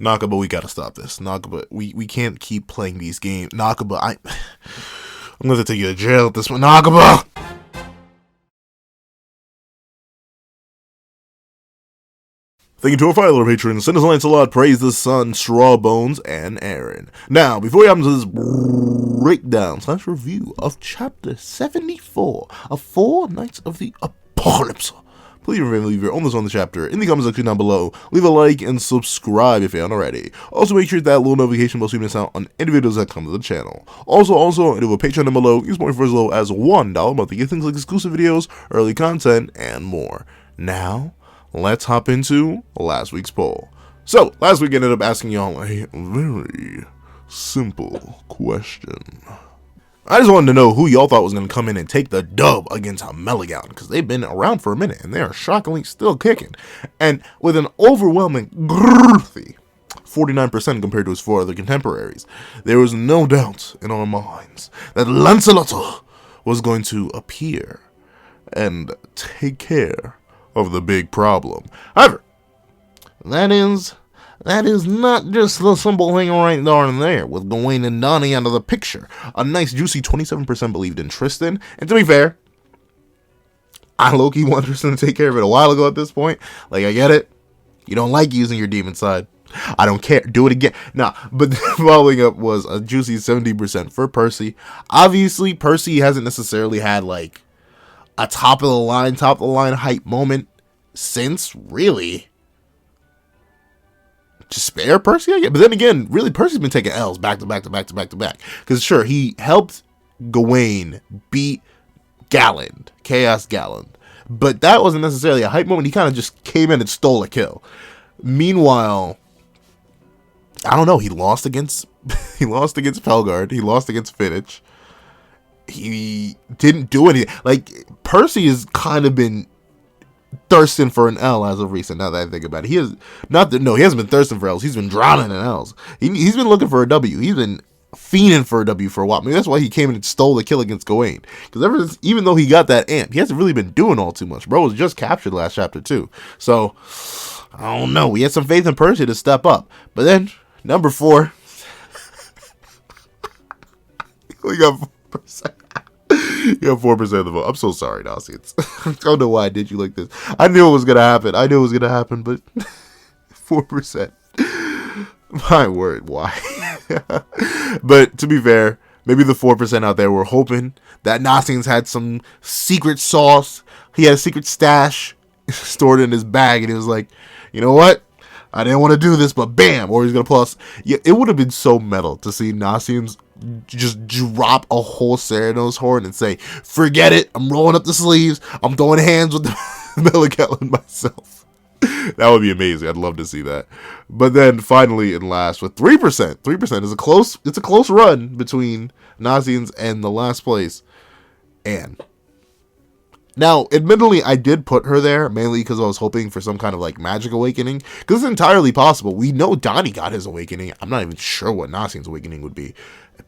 Nakaba, we gotta stop this. Nakaba, we can't keep playing these games. Nakaba, I'm gonna take you to jail at this one. Nakaba! Thank you to our final patrons, Sinners Lancelot, Praise the Sun, Strawbones, and Aaron. Now, before we hop into this breakdown / review of Chapter 74 of Four Knights of the Apocalypse, please remember to leave your own thoughts on the chapter in the comment section down below. Leave a like and subscribe if you haven't already. Also, make sure to hit that little notification bell so you miss out on any videos that come to the channel. Also, I do a Patreon down below. Use more for as low as $1 a month to get things like exclusive videos, early content, and more. Now, let's hop into last week's poll. So, last week I ended up asking y'all a very simple question. I just wanted to know who y'all thought was going to come in and take the dub against Meliagalan, because they've been around for a minute, and they are shockingly still kicking. And with an overwhelming 49% compared to his 4 other contemporaries, there was no doubt in our minds that Lancelot was going to appear and take care of the big problem. However, that is not just the simple thing right darn there, with Gawain and Donnie out of the picture. A nice juicy 27% believed in Tristan, and to be fair, I low-key wanted Tristan to take care of it a while ago at this point. Like, I get it. You don't like using your demon side. I don't care. Do it again. Nah, but following up was a juicy 70% for Percy. Obviously, Percy hasn't necessarily had, like, a top of the line hype moment since, really, to spare Percy, I guess. But then again, really, Percy's been taking L's back to back. Because sure, he helped Gawain beat Gawain, Chaos Gawain, but that wasn't necessarily a hype moment. He kind of just came in and stole a kill. Meanwhile, I don't know. He lost against Felgard. He lost against Fittich. He didn't do anything. Like, Percy has kind of been thirsting for an L as of recent, now that I think about it. He hasn't been thirsting for L's. He's been drowning in L's. He's been looking for a W. He's been fiending for a W for a while. Maybe that's why he came in and stole the kill against Gawain. Because even though he got that amp, he hasn't really been doing all too much. Bro was just captured last chapter too. So, I don't know. We had some faith in Percy to step up. But then, number 4. We got 4%. You got 4% of the vote. I'm so sorry, Nasiens. I don't know why I did you like this. I knew it was gonna happen. But 4%. My word, why? But to be fair, maybe the 4% out there were hoping that Nasiens had some secret sauce. He had a secret stash stored in his bag, and he was like, you know what? I didn't want to do this, but bam! Or he's gonna pull us. Yeah, it would have been so metal to see Nasiens just drop a whole Ceranos horn and say, forget it, I'm rolling up the sleeves, I'm throwing hands with the Meliagalan myself. That would be amazing. I'd love to see that. But then finally in last with 3%. 3% is a close run between Nasiens and the last place. Anne. Now, admittedly, I did put her there, mainly because I was hoping for some kind of, like, magic awakening. Because it's entirely possible. We know Donnie got his awakening. I'm not even sure what Nasien's awakening would be.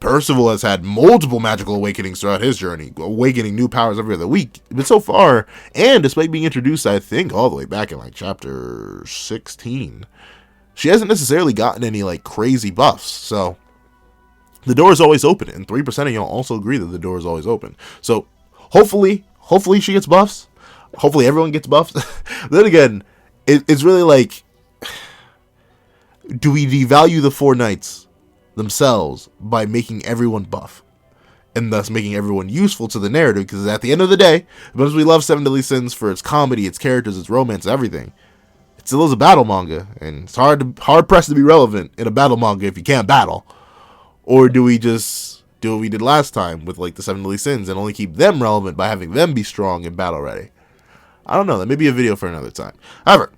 Percival has had multiple magical awakenings throughout his journey, awakening new powers every other week. But so far, and despite being introduced, I think, all the way back in, like, chapter 16, she hasn't necessarily gotten any, like, crazy buffs. So, the door is always open. And 3% of y'all also agree that the door is always open. So, hopefully she gets buffs. Hopefully everyone gets buffs. Then again, it's really like, do we devalue the 4 knights themselves by making everyone buff? And thus making everyone useful to the narrative? Because at the end of the day, because we love Seven Deadly Sins for its comedy, its characters, its romance, everything, it still is a battle manga. And it's hard pressed to be relevant in a battle manga if you can't battle. Or do we just do what we did last time with, like, the Seven Deadly Sins and only keep them relevant by having them be strong and battle ready? I don't know. That may be a video for another time. However,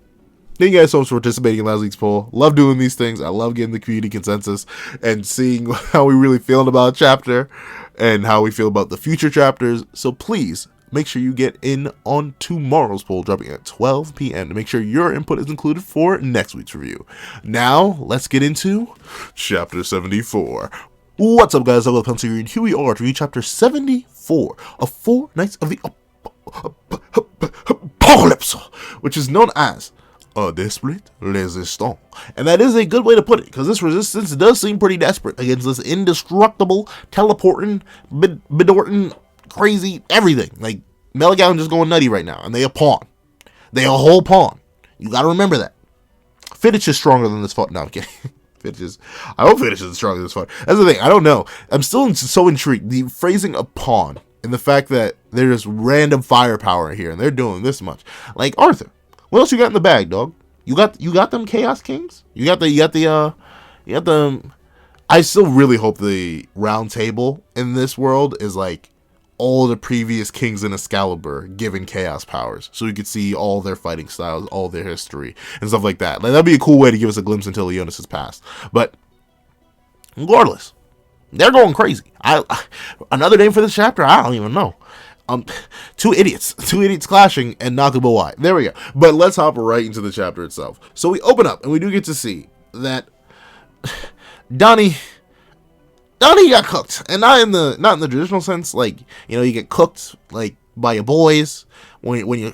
thank you guys so much for participating in last week's poll. Love doing these things. I love getting the community consensus and seeing how we really feel about a chapter and how we feel about the future chapters. So please make sure you get in on tomorrow's poll, dropping at 12 p.m. to make sure your input is included for next week's review. Now, let's get into Chapter 74. What's up, guys? I'm Pencil here, and here we are to read Chapter 74 of Four Knights of the Apocalypse, which is known as Desprit resistant. And that is a good way to put it, because this resistance does seem pretty desperate against this indestructible, teleporting, bedorting, crazy, everything. Like, Meliagalan just going nutty right now, and they a pawn. They a whole pawn. You gotta remember that. Fittich is stronger than this fight. No, I'm kidding. I hope Fittich is stronger than this fight. That's the thing. I don't know. I'm still so intrigued. The phrasing of pawn and the fact that there's random firepower here and they're doing this much. Like, Arthur, what else you got in the bag, dog? You got them Chaos Kings? You got the I still really hope the round table in this world is like all the previous kings in Excalibur given chaos powers, so we could see all their fighting styles, all their history, and stuff like that. Like, that'd be a cool way to give us a glimpse into Leonis' past. But regardless, they're going crazy. Another name for this chapter, I don't even know. Two idiots clashing and Nakaba Y. There we go. But let's hop right into the chapter itself. So we open up and we do get to see that Donnie got cooked, and not in the traditional sense, like, you know, you get cooked like by your boys when you're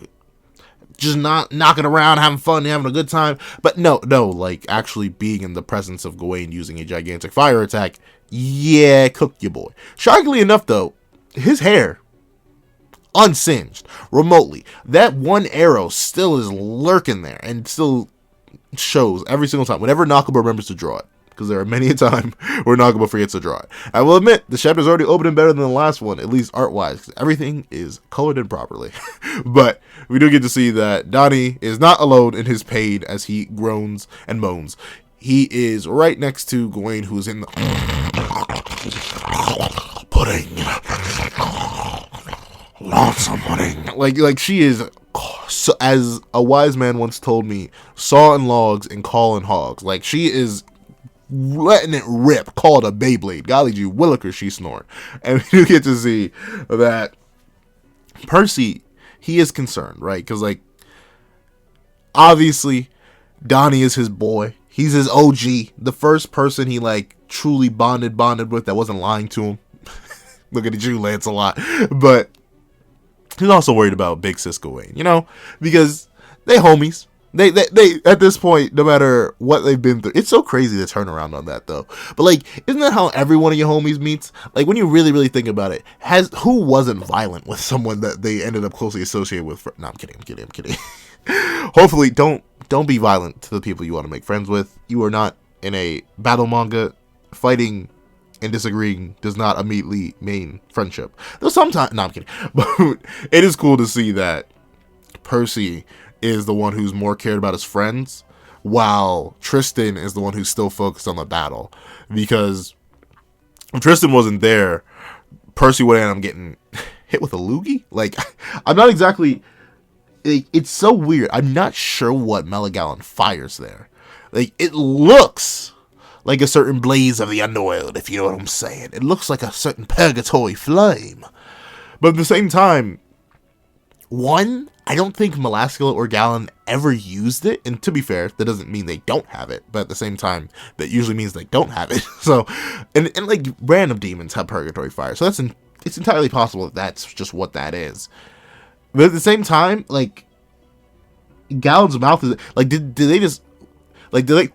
just not knocking around, having fun, having a good time. But no, like actually being in the presence of Gawain using a gigantic fire attack. Yeah, cooked your boy. Shockingly enough, though, his hair unsinged remotely. That one arrow still is lurking there and still shows every single time whenever Nakaba remembers to draw it. Because there are many a time where Nakaba forgets to draw it. I will admit, the chapter's already opening better than the last one, at least art-wise, because everything is colored in properly. But we do get to see that Donnie is not alone in his pain as he groans and moans. He is right next to Gawain, who's in the pudding. Lots of pudding. Like she is, so, as a wise man once told me, sawing logs and calling hogs. Like, she is letting it rip, called a Beyblade. Golly gee willikers, she snoring. And you get to see that Percy, he is concerned, right? Because, like, obviously Donnie is his boy. He's his OG, the first person he, like, truly bonded with that wasn't lying to him. Looking at you, Lancelot. But he's also worried about Big Sis Gawain, you know, because they homies. They at this point, no matter what they've been through, it's so crazy to turn around on that, though. But, like, isn't that how every one of your homies meets? Like, when you really think about it, who wasn't violent with someone that they ended up closely associated with? No, I'm kidding. Hopefully, don't be violent to the people you want to make friends with. You are not in a battle manga. Fighting and disagreeing does not immediately mean friendship. Though sometimes, no, I'm kidding. But it is cool to see that Percy is the one who's more cared about his friends, while Tristan is the one who's still focused on the battle. Because if Tristan wasn't there, Percy would end up getting hit with a loogie. Like, I'm not exactly... It's so weird. I'm not sure what Meliagalan fires there. Like, it looks like a certain blaze of the underworld, if you know what I'm saying. It looks like a certain purgatory flame. But at the same time, one, I don't think Meliagalan or Galan ever used it. And to be fair, that doesn't mean they don't have it. But at the same time, that usually means they don't have it. So, and like, random demons have purgatory fire. So it's entirely possible that that's just what that is. But at the same time, like, Galen's mouth is, like, did they just, like, did they,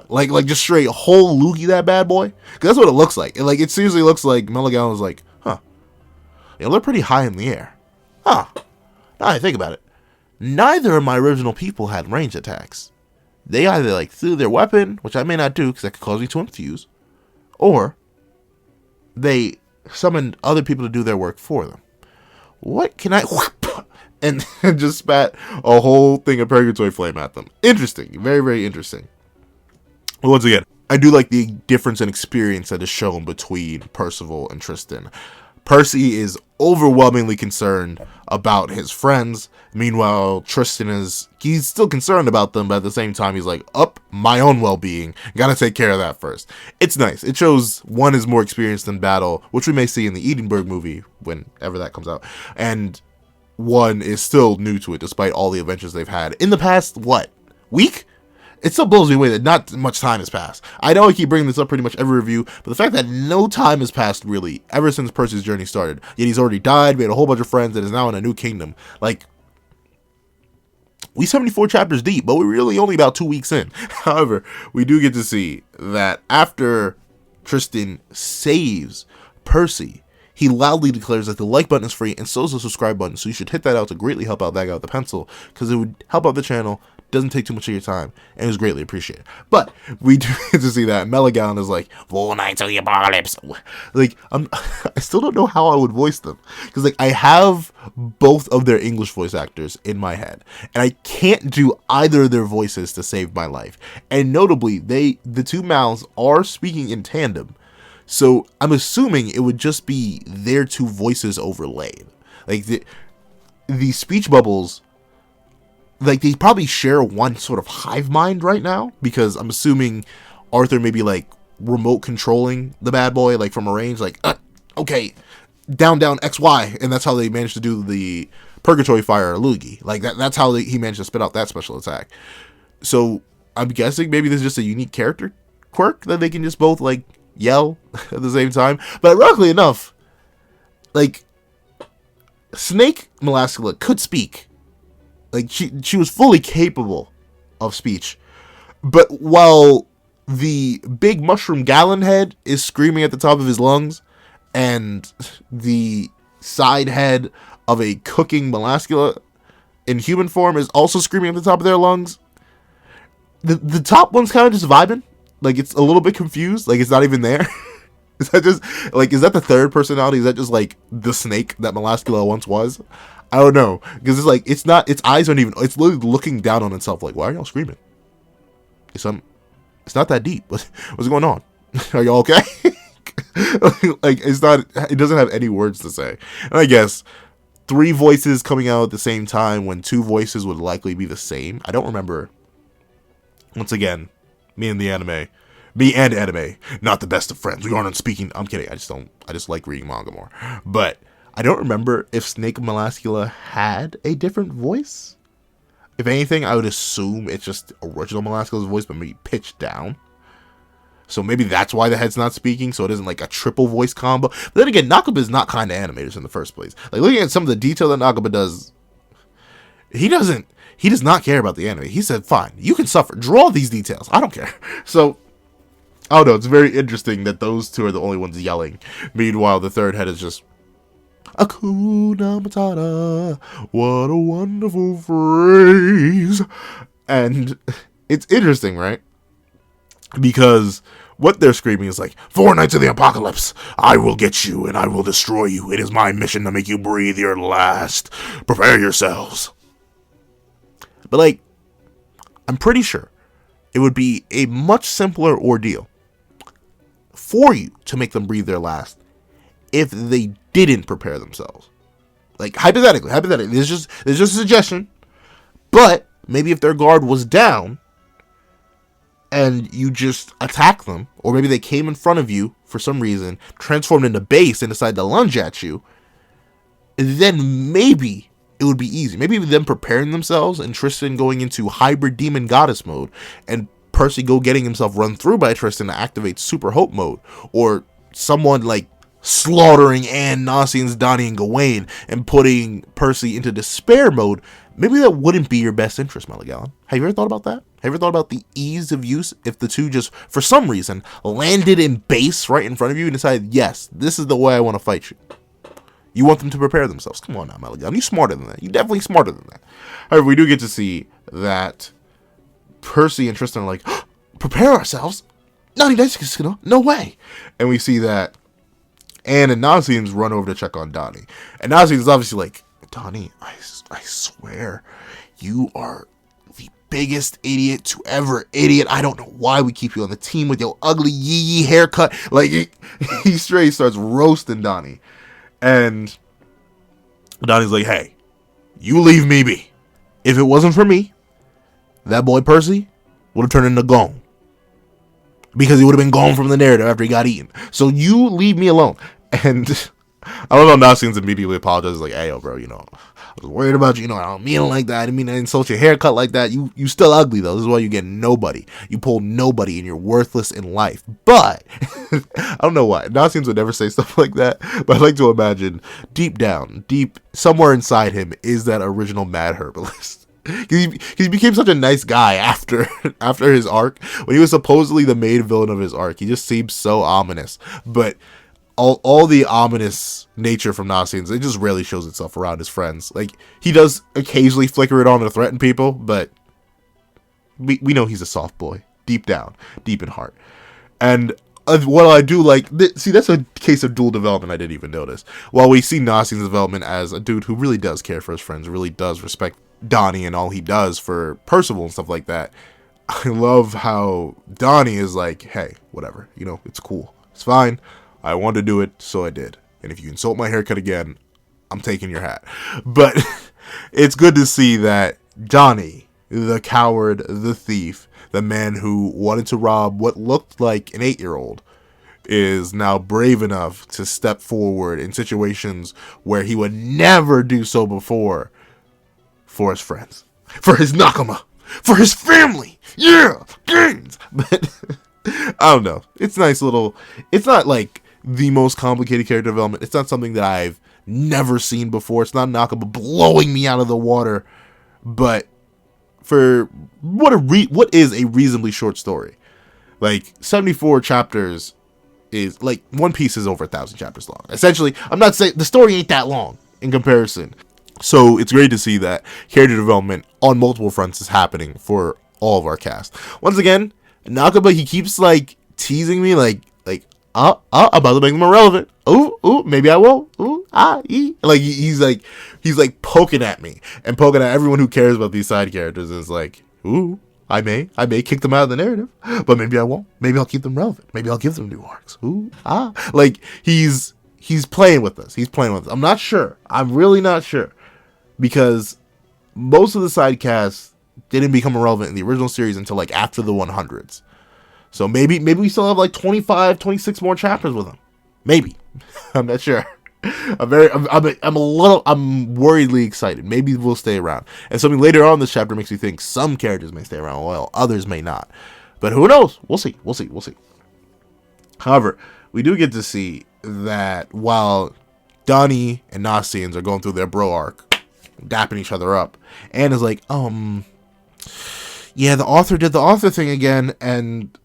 like just straight whole loogie that bad boy? Because that's what it looks like. It seriously looks like Meliagalan was like, huh, yeah, they're pretty high in the air. Huh. Now I think about it, neither of my original people had ranged attacks. They either, like, threw their weapon, which I may not do because that could cause me to infuse, or they summoned other people to do their work for them. What can I... and just spat a whole thing of purgatory flame at them. Interesting. Very, very interesting. But once again, I do like the difference in experience that is shown between Percival and Tristan. Percy is overwhelmingly concerned about his friends. Meanwhile, Tristan he's still concerned about them, but at the same time, he's like, my own well-being. Gotta take care of that first. It's nice. It shows one is more experienced in battle, which we may see in the Edinburgh movie, whenever that comes out. And one is still new to it, despite all the adventures they've had. In the past, week? It still blows me away that not much time has passed. I know I keep bringing this up pretty much every review, but the fact that no time has passed, really, ever since Percy's journey started, yet he's already died, made a whole bunch of friends, and is now in a new kingdom. Like, we 74 chapters deep, but we're really only about 2 weeks in. However, we do get to see that after Tristan saves Percy, he loudly declares that the like button is free and so is the subscribe button, so you should hit that out to greatly help out that guy with the pencil, because it would help out the channel, doesn't take too much of your time, and is greatly appreciated. But we do get to see that Meliagalan is like, Knights of the Apocalypse. Like, I still don't know how I would voice them, because like I have both of their English voice actors in my head, and I can't do either of their voices to save my life. And notably, the two mouths are speaking in tandem. So I'm assuming it would just be their two voices overlaid. Like the speech bubbles, like they probably share one sort of hive mind right now, because I'm assuming Arthur may be like remote controlling the bad boy, like from a range, like, okay, down, XY. And that's how they managed to do the Purgatory Fire Luigi. Like that's how he managed to spit out that special attack. So I'm guessing maybe this is just a unique character quirk that they can just both like yell at the same time. But ironically enough, like Snake Meliagalan could speak. Like she was fully capable of speech. But while the big mushroom Gawain head is screaming at the top of his lungs, and the side head of a cooking Meliagalan in human form is also screaming at the top of their lungs, the top one's kind of just vibing. Like, it's a little bit confused. Like, it's not even there. Is that just, like, is that the third personality? Is that just, like, the snake that Meliagalan once was? I don't know. Because it's like, it's not, its eyes aren't even, it's literally looking down on itself. Like, why are y'all screaming? It's not that deep. What's going on? Are y'all okay? Like, it's not, it doesn't have any words to say. And I guess 3 voices coming out at the same time when 2 voices would likely be the same. I don't remember. Once again, me and anime, not the best of friends. We aren't speaking. I'm kidding. I just like reading manga more. But I don't remember if Snake Meliagalan had a different voice. If anything, I would assume it's just original Meliagalan's voice, but maybe pitched down. So maybe that's why the head's not speaking, so it isn't like a triple voice combo. But then again, Nakaba is not kind of animators in the first place. Like, looking at some of the detail that Nakaba does, he does not care about the anime. He said, fine, you can suffer. Draw these details. I don't care. So, I don't know. It's very interesting that those two are the only ones yelling. Meanwhile, the third head is just, Hakuna Matata. What a wonderful phrase. And it's interesting, right? Because what they're screaming is like, 4 Knights of the Apocalypse. I will get you and I will destroy you. It is my mission to make you breathe your last. Prepare yourselves. But, like, I'm pretty sure it would be a much simpler ordeal for you to make them breathe their last if they didn't prepare themselves. Like, hypothetically, there's just a suggestion. But maybe if their guard was down and you just attack them, or maybe they came in front of you for some reason, transformed into base and decided to lunge at you, then maybe it would be easy. Maybe them preparing themselves and Tristan going into hybrid demon goddess mode and Percy getting himself run through by Tristan to activate super hope mode, or someone like slaughtering Anne, Nasiens, Donnie, and Gawain and putting Percy into despair mode. Maybe that wouldn't be your best interest, Meliagalan. Have you ever thought about that? Have you ever thought about the ease of use if the two just, for some reason, landed in base right in front of you and decided, yes, this is the way I want to fight you? You want them to prepare themselves. Come on now, Meliagalan. You're smarter than that. You're definitely smarter than that. However, we do get to see that Percy and Tristan are like, oh, prepare ourselves? No way. And we see that Anne and Nasiens run over to check on Donnie. And Nasiens is obviously like, Donnie, I swear, you are the biggest idiot to ever idiot. I don't know why we keep you on the team with your ugly yee haircut. Like, he straight starts roasting Donnie. And Donnie's like, hey, you leave me be. If it wasn't for me, that boy Percy would have turned into gone. Because he would have been gone from the narrative after he got eaten. So you leave me alone. And I don't know, Nasiens immediately apologizes, like, hey, yo, bro, I was worried about you, I don't mean it like that. I didn't mean to insult your haircut like that. You still ugly, though. This is why you get nobody. You pull nobody and you're worthless in life. But, I don't know why. Nasiens would never say stuff like that. But I like to imagine, deep down, somewhere inside him, is that original mad herbalist. He became such a nice guy after after his arc. When he was supposedly the main villain of his arc, he just seemed so ominous. But all the ominous nature from Nasiens, it just rarely shows itself around his friends. Like, he does occasionally flicker it on to threaten people, but we know he's a soft boy, deep down, deep in heart. And what I do like, see, that's a case of dual development I didn't even notice. While we see Nasiens' development as a dude who really does care for his friends, really does respect Donnie and all he does for Percival and stuff like that, I love how Donnie is like, hey, whatever, you know, it's cool, it's fine, I wanted to do it, so I did, and if you insult my haircut again, I'm taking your hat. But it's good to see that Donnie, the coward, the thief, the man who wanted to rob what looked like an 8-year-old, is now brave enough to step forward in situations where he would never do so before, for his friends, for his Nakaba, for his family. Yeah, gains. But I don't know. It's nice little. It's not like the most complicated character development. It's not something that I've never seen before. It's not Nakaba blowing me out of the water. But for what is a reasonably short story, like 74 chapters is like One Piece is over 1,000 chapters long. Essentially, I'm not saying the story ain't that long in comparison. So it's great to see that character development on multiple fronts is happening for all of our cast. Once again, Nakaba, he keeps like teasing me like I'm about to make them irrelevant. Ooh, maybe I won't. Like he's like poking at me and poking at everyone who cares about these side characters, and it's like, ooh, I may kick them out of the narrative, but maybe I won't. Maybe I'll keep them relevant. Maybe I'll give them new arcs. Like he's playing with us. He's playing with us. I'm not sure. I'm really not sure. Because most of the side casts didn't become irrelevant in the original series until like after the 100s. So maybe we still have like 25, 26 more chapters with them. Maybe. I'm not sure. I'm worriedly excited. Maybe we'll stay around. And something later on in this chapter makes me think some characters may stay around while others may not. But who knows? We'll see. However, we do get to see that while Donnie and Nasiens are going through their bro arc, dapping each other up, and is like, yeah, the author did the author thing again, and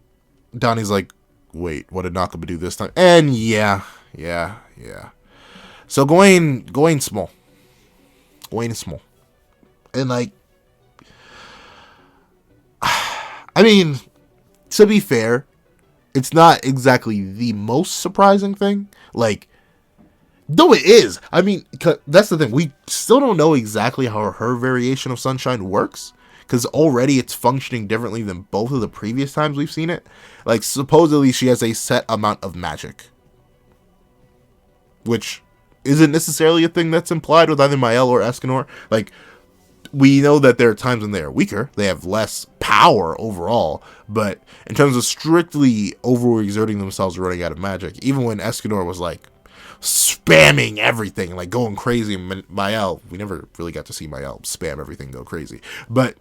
Donnie's like, wait, what did Nakaba do this time? And yeah. So Gawain's small. Gawain is small. And like, I mean, to be fair, it's not exactly the most surprising thing. Like, though it is. I mean, that's the thing. We still don't know exactly how her variation of Sunshine works, because already it's functioning differently than both of the previous times we've seen it. Like, supposedly she has a set amount of magic, which isn't necessarily a thing that's implied with either Mael or Escanor. Like, we know that there are times when they are weaker. They have less power overall. But in terms of strictly overexerting themselves running out of magic, even when Escanor was like spamming everything, like going crazy, Mael, we never really got to see Mael spam everything, go crazy. But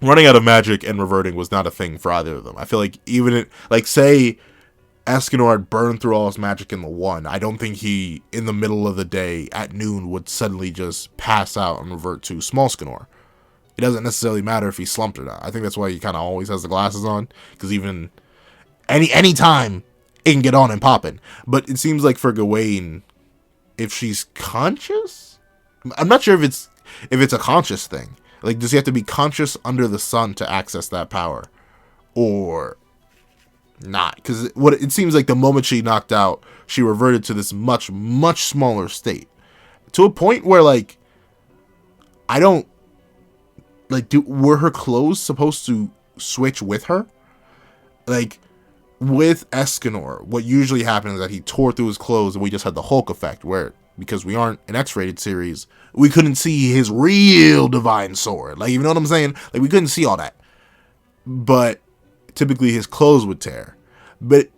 running out of magic and reverting was not a thing for either of them. I feel like even say Escanor had burned through all his magic in the one, I don't think he, in the middle of the day at noon, would suddenly just pass out and revert to small Scanor. It doesn't necessarily matter if he slumped or not. I think that's why he kind of always has the glasses on, because even any time it can get on and popping. But it seems like for Gawain, if she's conscious, I'm not sure if it's a conscious thing. Like, does he have to be conscious under the sun to access that power, or not? Because what it seems like the moment she knocked out, she reverted to this much smaller state, to a point where like I don't like. Were her clothes supposed to switch with her? Like, with Escanor, what usually happens is that he tore through his clothes and we just had the Hulk effect, where, because we aren't an X-rated series, we couldn't see his real divine sword. Like, you know what I'm saying? Like, we couldn't see all that. But typically his clothes would tear. But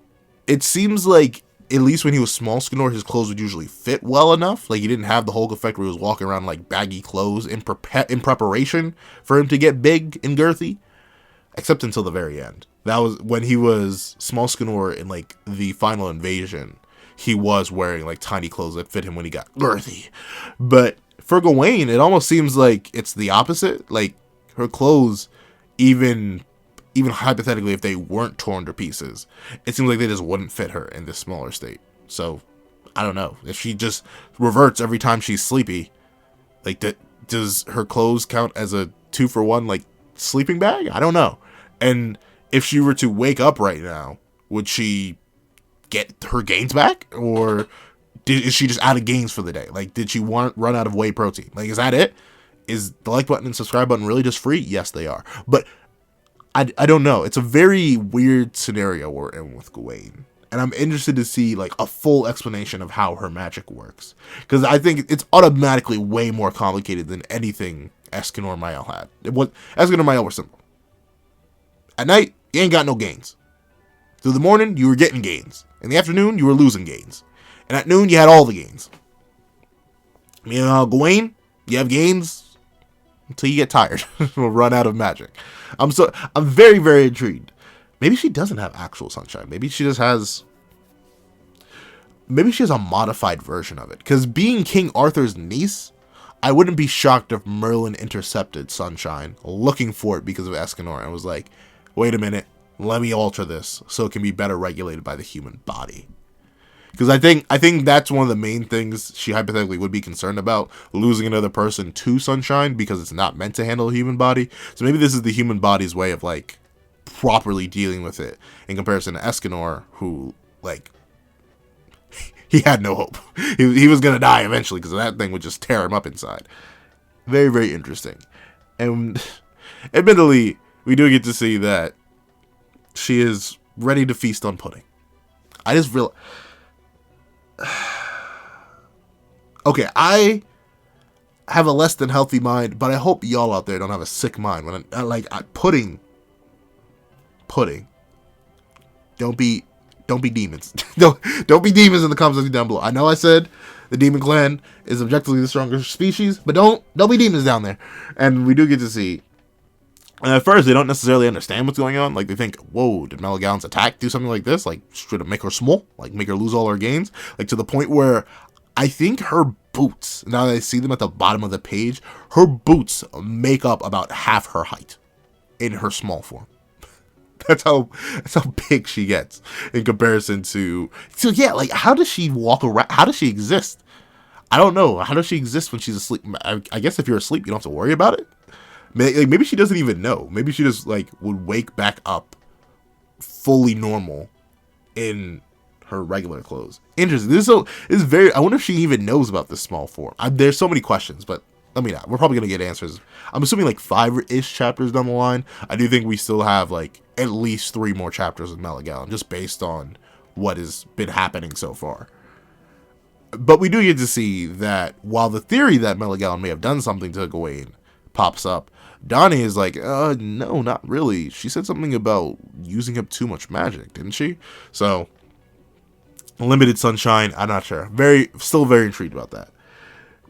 it seems like, at least when he was small Scanor, his clothes would usually fit well enough. Like, he didn't have the Hulk effect where he was walking around like baggy clothes in preparation for him to get big and girthy. Except until the very end. That was when he was small Scanor in like the final invasion. He was wearing like tiny clothes that fit him when he got girthy. But for Gawain, it almost seems like it's the opposite. Like, her clothes, even hypothetically, if they weren't torn to pieces, it seems like they just wouldn't fit her in this smaller state. So, I don't know. If she just reverts every time she's sleepy, like, does her clothes count as a 2-for-1, like, sleeping bag? I don't know. And if she were to wake up right now, would she get her gains back? Or is she just out of gains for the day? Like, did she run out of whey protein? Like, is that it? Is the like button and subscribe button really just free? Yes, they are. But I don't know. It's a very weird scenario we're in with Gawain. And I'm interested to see, like, a full explanation of how her magic works. Because I think it's automatically way more complicated than anything Eskin or Mael had. Eskin or Mael were simple. At night, you ain't got no gains. Through the morning, you were getting gains. In the afternoon, you were losing gains. And at noon, you had all the gains. Gawain, you have gains until you get tired or run out of magic. I'm very, very intrigued. Maybe she doesn't have actual sunshine. Maybe she just has... Maybe she has a modified version of it. Because being King Arthur's niece, I wouldn't be shocked if Merlin intercepted sunshine, looking for it because of Escanor, and was like, wait a minute, let me alter this so it can be better regulated by the human body. Because I think that's one of the main things she hypothetically would be concerned about, losing another person to sunshine because it's not meant to handle a human body. So maybe this is the human body's way of, like, properly dealing with it in comparison to Escanor, who, like, he had no hope. He was going to die eventually because that thing would just tear him up inside. Very, very interesting. And admittedly, we do get to see that she is ready to feast on pudding. I just realized... Okay, I have a less than healthy mind, but I hope y'all out there don't have a sick mind. When pudding. Don't be demons. don't be demons in the comments down below. I know I said the demon clan is objectively the stronger species, but don't be demons down there. And we do get to see. And at first, they don't necessarily understand what's going on. Like, they think, whoa, did Meliagalan's attack do something like this? Like, should it make her small? Like, make her lose all her gains? Like, to the point where I think her boots, now that I see them at the bottom of the page, her boots make up about half her height in her small form. That's how big she gets in comparison to... So, yeah, like, how does she walk around? How does she exist? I don't know. How does she exist when she's asleep? I guess if you're asleep, you don't have to worry about it. Maybe she doesn't even know. Maybe she just, like, would wake back up fully normal in her regular clothes. Interesting. This is very... I wonder if she even knows about this small form. There's so many questions, but let me not. We're probably going to get answers. I'm assuming, like, 5-ish chapters down the line. I do think we still have, like, at least 3 more chapters of Meliagalan, just based on what has been happening so far. But we do get to see that while the theory that Meliagalan may have done something to Gawain pops up, Donnie is like, no, not really. She said something about using up too much magic, didn't she? So, limited sunshine, I'm not sure. Still very intrigued about that.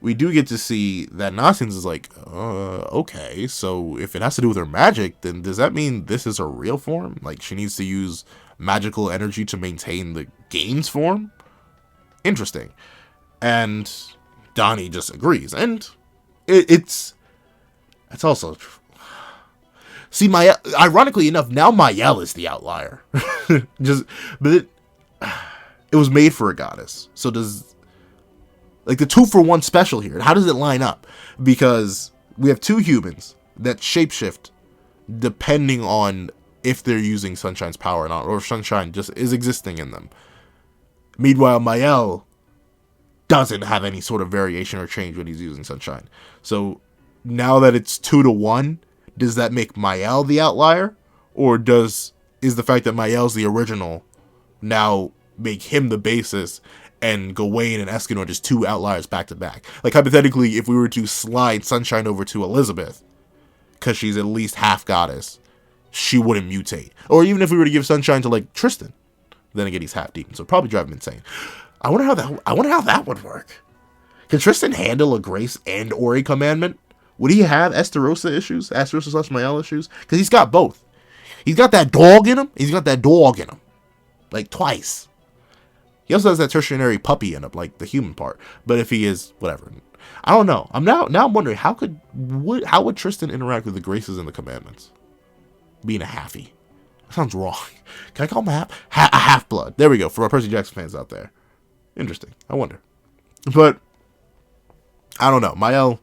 We do get to see that Nasiens is like, okay, so if it has to do with her magic, then does that mean this is her real form? Like, she needs to use magical energy to maintain the game's form? Interesting. And Donnie just agrees. And it's also true. See, ironically enough, now Mael is the outlier. But it was made for a goddess. So does, like, the 2-for-1 special here, how does it line up? Because we have 2 humans that shapeshift depending on if they're using Sunshine's power or not, or if Sunshine just is existing in them. Meanwhile, Mael doesn't have any sort of variation or change when he's using Sunshine. So now that it's 2-to-1, does that make Mael the outlier? Or is the fact that Mael's the original now make him the basis, and Gawain and Eskin are just 2 outliers back to back? Like, hypothetically, if we were to slide Sunshine over to Elizabeth, because she's at least half goddess, she wouldn't mutate. Or even if we were to give Sunshine to, like, Tristan, then again, he's half demon, so it'd probably drive him insane. I wonder how that would work. Can Tristan handle a grace and or a commandment? Would he have Esterosa issues? Esterosa/Mael issues? Because he's got both. He's got that dog in him. Like, twice. He also has that tertiary puppy in him, like the human part. But if he is, whatever. I don't know. I'm wondering how would Tristan interact with the graces and the commandments? Being a halfie. That sounds wrong. Can I call him a half-blood? There we go. For our Percy Jackson fans out there. Interesting. I wonder. But, I don't know. Mael,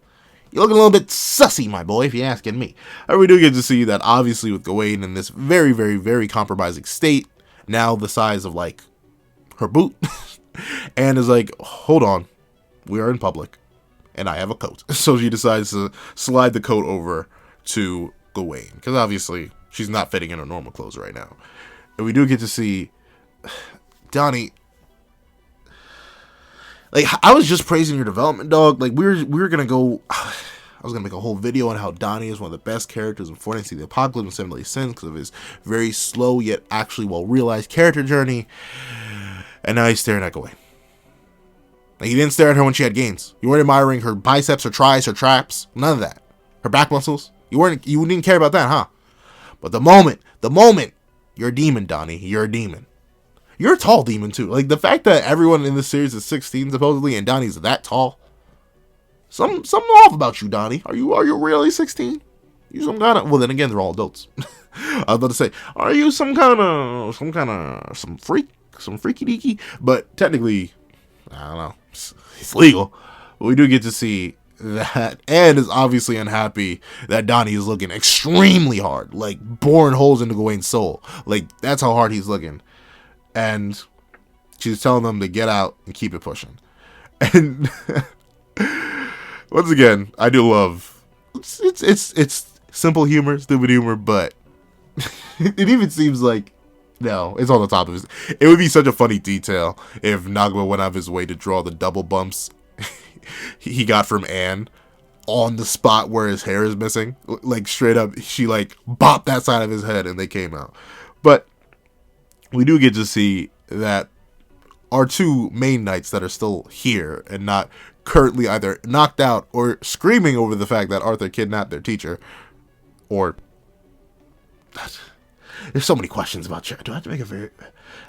you're looking a little bit sussy, my boy, if you're asking me. We do get to see that, obviously, with Gawain in this very, very, very compromising state, now the size of, like, her boot, and is like, hold on, we are in public, and I have a coat. So she decides to slide the coat over to Gawain, because obviously, she's not fitting in her normal clothes right now. And we do get to see Donnie. Like, I was just praising your development, dog. Like, we were gonna go. I was gonna make a whole video on how Donnie is one of the best characters in Fortnite of the Apocalypse and Seven Deadly Sins because of his very slow yet actually well realized character journey. And now he's staring at Gawain. Like, he didn't stare at her when she had gains. You weren't admiring her biceps, her tries, her traps, none of that. Her back muscles. You didn't care about that, huh? But the moment, you're a demon, Donnie. You're a demon. You're a tall demon, too. Like, the fact that everyone in this series is 16, supposedly, and Donnie's that tall. Something off about you, Donnie. Are you really 16? You some kind of... Well, then again, they're all adults. I was about to say, are you some freak? Some freaky deaky? But technically, I don't know. It's legal. But we do get to see that Anne is obviously unhappy that Donnie is looking extremely hard, like boring holes into Gawain's soul. Like, that's how hard he's looking. And she's telling them to get out and keep it pushing. And once again, I do love it's simple humor, stupid humor, but it even seems like no, it's on the top of his. It would be such a funny detail if Nakaba went out of his way to draw the double bumps he got from Anne on the spot where his hair is missing. Like, straight up, she, like, bopped that side of his head and they came out. But we do get to see that our two main knights that are still here and not currently either knocked out or screaming over the fact that Arthur kidnapped their teacher, or... There's so many questions about Cher. Do I have to make a very...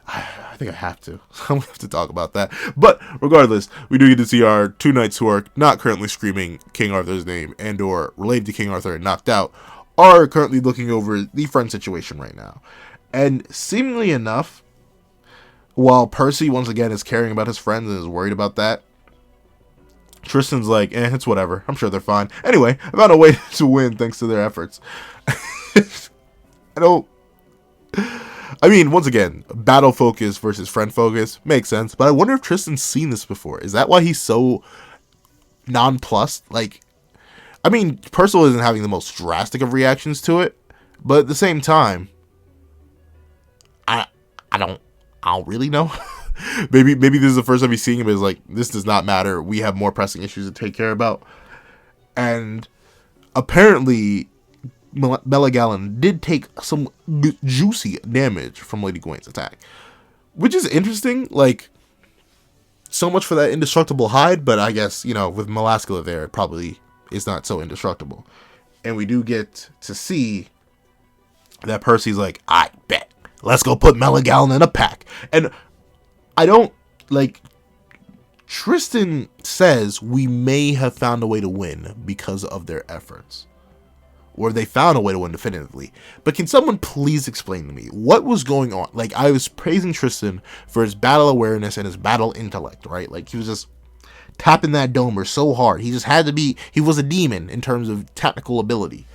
I think I have to. I'm going to have to talk about that. But regardless, we do get to see our two knights who are not currently screaming King Arthur's name and or related to King Arthur and knocked out are currently looking over the friend situation right now. And seemingly enough, while Percy once again is caring about his friends and is worried about that, Tristan's like, it's whatever. I'm sure they're fine. Anyway, I found a way to win thanks to their efforts. I mean, once again, battle focus versus friend focus makes sense, but I wonder if Tristan's seen this before. Is that why he's so nonplussed? Like, I mean, Percival isn't having the most drastic of reactions to it, but at the same time, I don't really know. maybe this is the first time he's seeing him as like, this does not matter. We have more pressing issues to take care about. And apparently, Meliagalan did take some juicy damage from Lady Gawain's attack, which is interesting. Like, so much for that indestructible hide, but I guess, you know, with Meliagalan there, it probably is not so indestructible. And we do get to see that Percy's like, I bet. Let's go put Meliagalan in a pack. And I don't, like, Tristan says we may have found a way to win because of their efforts. Or they found a way to win definitively. But can someone please explain to me what was going on? Like, I was praising Tristan for his battle awareness and his battle intellect, right? Like, he was just tapping that domer so hard. He just had to be, he was a demon in terms of technical ability.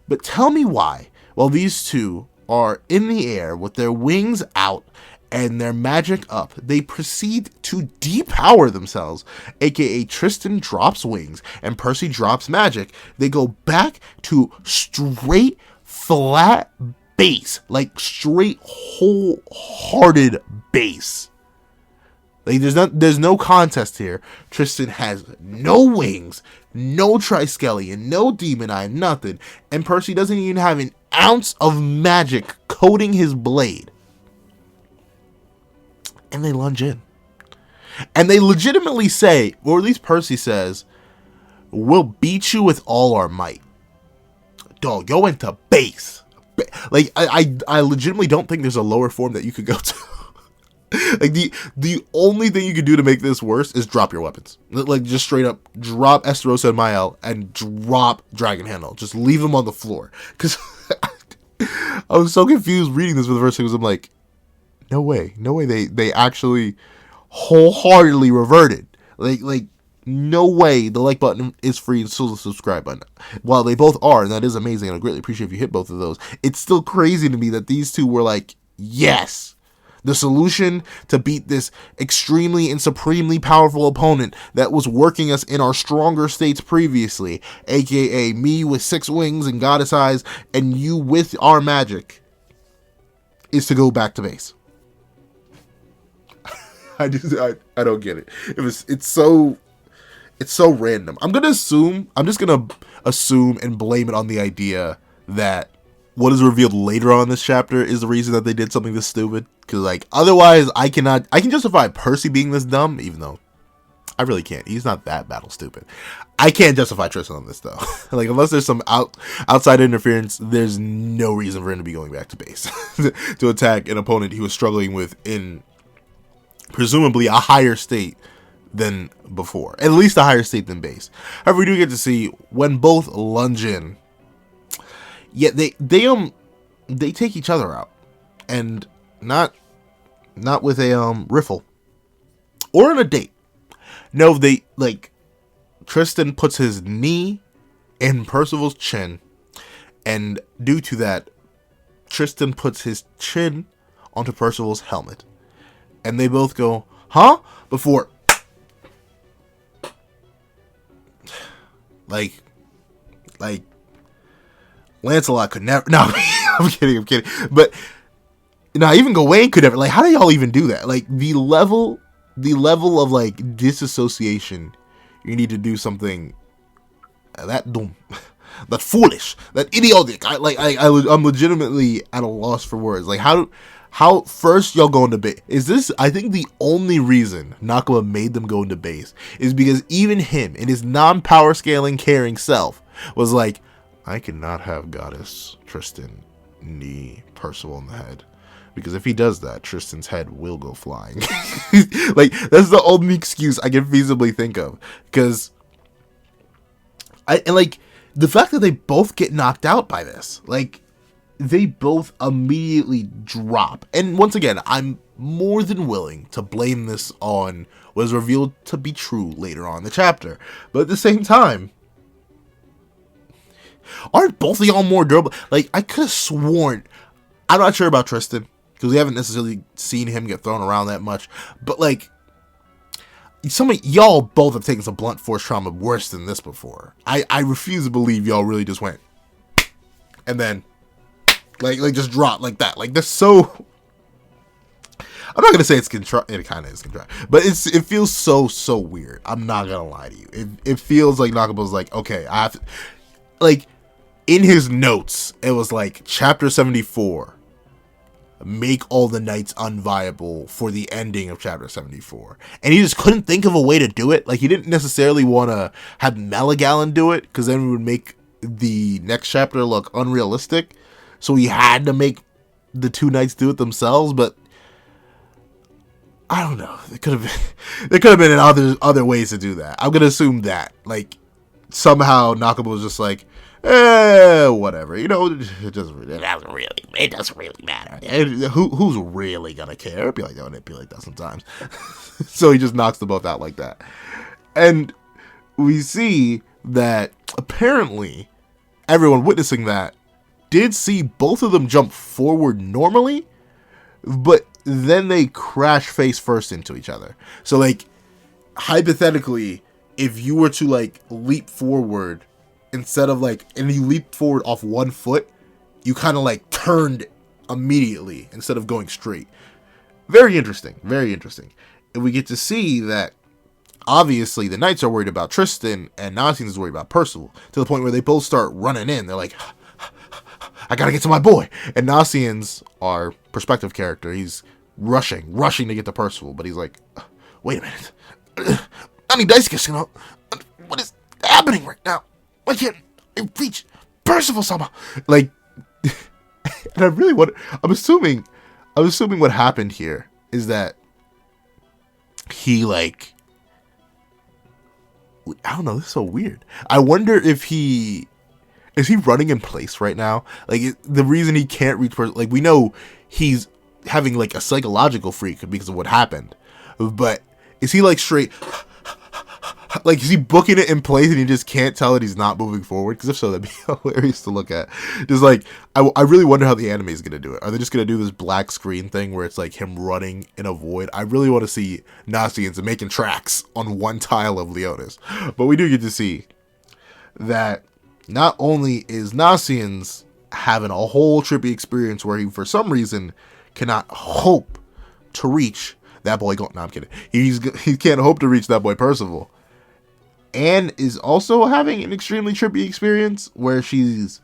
But tell me why, while these two are in the air with their wings out and their magic up, they proceed to depower themselves, aka Tristan drops wings and Percy drops magic. They go back to straight flat base, like straight wholehearted base. Like, there's no contest here. Tristan has no wings, no Triskelion, no Demon Eye, nothing, and Percy doesn't even have an ounce of magic coating his blade. And they lunge in. And they legitimately say, or at least Percy says, we'll beat you with all our might. Dog, go into base. Like, I legitimately don't think there's a lower form that you could go to. Like the only thing you can do to make this worse is drop your weapons. Like just straight up drop Esterosa and Mael and drop Dragon Handle. Just leave them on the floor. Because I was so confused reading this for the first time because I'm like, no way they actually wholeheartedly reverted. Like no way the like button is free and so the subscribe button. While they both are, and that is amazing, and I greatly appreciate if you hit both of those, it's still crazy to me that these two were like, yes, the solution to beat this extremely and supremely powerful opponent that was working us in our stronger states previously, aka me with 6 wings and goddess eyes, and you with our magic, is to go back to base. I don't get it. It's so random. I'm just gonna assume and blame it on the idea that what is revealed later on in this chapter is the reason that they did something this stupid. Because like otherwise, I can justify Percy being this dumb, even though I really can't. He's not that battle stupid. I can't justify Tristan on this though. Like unless there's some outside interference, there's no reason for him to be going back to base to attack an opponent he was struggling with in presumably a higher state than before, at least a higher state than base. However, we do get to see when both lunge in. Yet they take each other out, and not with a riffle or in a date. No, they like Tristan puts his knee in Percival's chin, and due to that, Tristan puts his chin onto Percival's helmet, and they both go, "Huh?" Before, like. Lancelot could never. No, I'm kidding. But no, even Gawain could never. Like, how do y'all even do that? Like the level of like disassociation, you need to do something that dumb, that foolish, that idiotic. I'm legitimately at a loss for words. Like how first y'all go into base? Is this? I think the only reason Nakaba made them go into base is because even him, in his non-power scaling caring self, was like, I cannot have Goddess Tristan knee Percival in the head. Because if he does that, Tristan's head will go flying. Like, that's the only excuse I can feasibly think of. Because, the fact that they both get knocked out by this. Like, they both immediately drop. And once again, I'm more than willing to blame this on what is revealed to be true later on in the chapter. But at the same time, aren't both of y'all more durable? Like, I could have sworn, I'm not sure about Tristan, because we haven't necessarily seen him get thrown around that much, but like, some of y'all both have taken some blunt force trauma worse than this before. I refuse to believe y'all really just went, and then, like just dropped like that. Like, that's so, I'm not gonna say it's contrived. It kind of is contrived, but it feels so weird. I'm not gonna lie to you. It feels like Nakaba's like, okay, I have to, like, in his notes, it was like, chapter 74, make all the knights unviable for the ending of chapter 74. And he just couldn't think of a way to do it. Like, he didn't necessarily want to have Meliagalan do it, because then it would make the next chapter look unrealistic. So he had to make the 2 knights do it themselves, but I don't know. There could have been other ways to do that. I'm going to assume that. Like, somehow Nakaba was just like, whatever, you know, it doesn't really matter. Who's really gonna care? It'd be like that sometimes. So he just knocks them both out like that. And we see that apparently everyone witnessing that did see both of them jump forward normally, but then they crash face first into each other. So, like, hypothetically, if you were to like leap forward, instead of like, and you leap forward off one foot, you kind of like turned immediately instead of going straight. Very interesting. And we get to see that obviously the knights are worried about Tristan and Nasiens is worried about Percival, to the point where they both start running in. They're like, I gotta get to my boy. And Nasiens, our perspective character, he's rushing to get to Percival, but he's like, wait a minute. I need dice, you know? What is happening right now? Why can't I reach Percival somehow? Like, and I really want, I'm assuming what happened here is that he, like, I don't know, this is so weird. I wonder if is he running in place right now? Like, the reason he can't reach, like, we know he's having, like, a psychological freak because of what happened. But is he, like, straight, like, is he booking it in place and he just can't tell that he's not moving forward? Because if so, that'd be hilarious to look at. Just, like, I really wonder how the anime is going to do it. Are they just going to do this black screen thing where it's, like, him running in a void? I really want to see Nasiens making tracks on one tile of Leonis. But we do get to see that not only is Nasiens having a whole trippy experience where he, for some reason, cannot hope to reach that boy. No, I'm kidding. He can't hope to reach that boy Percival. And is also having an extremely trippy experience where she's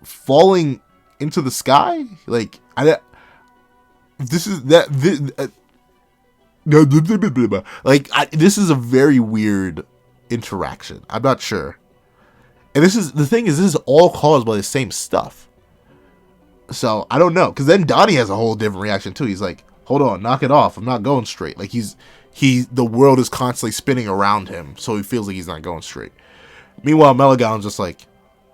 falling into the sky. Like, this is a very weird interaction. I'm not sure. And this is all caused by the same stuff. So I don't know, because then Donnie has a whole different reaction too. He's like, hold on, knock it off. I'm not going straight. Like, the world is constantly spinning around him, so he feels like he's not going straight. Meanwhile, Meliagalan's just like,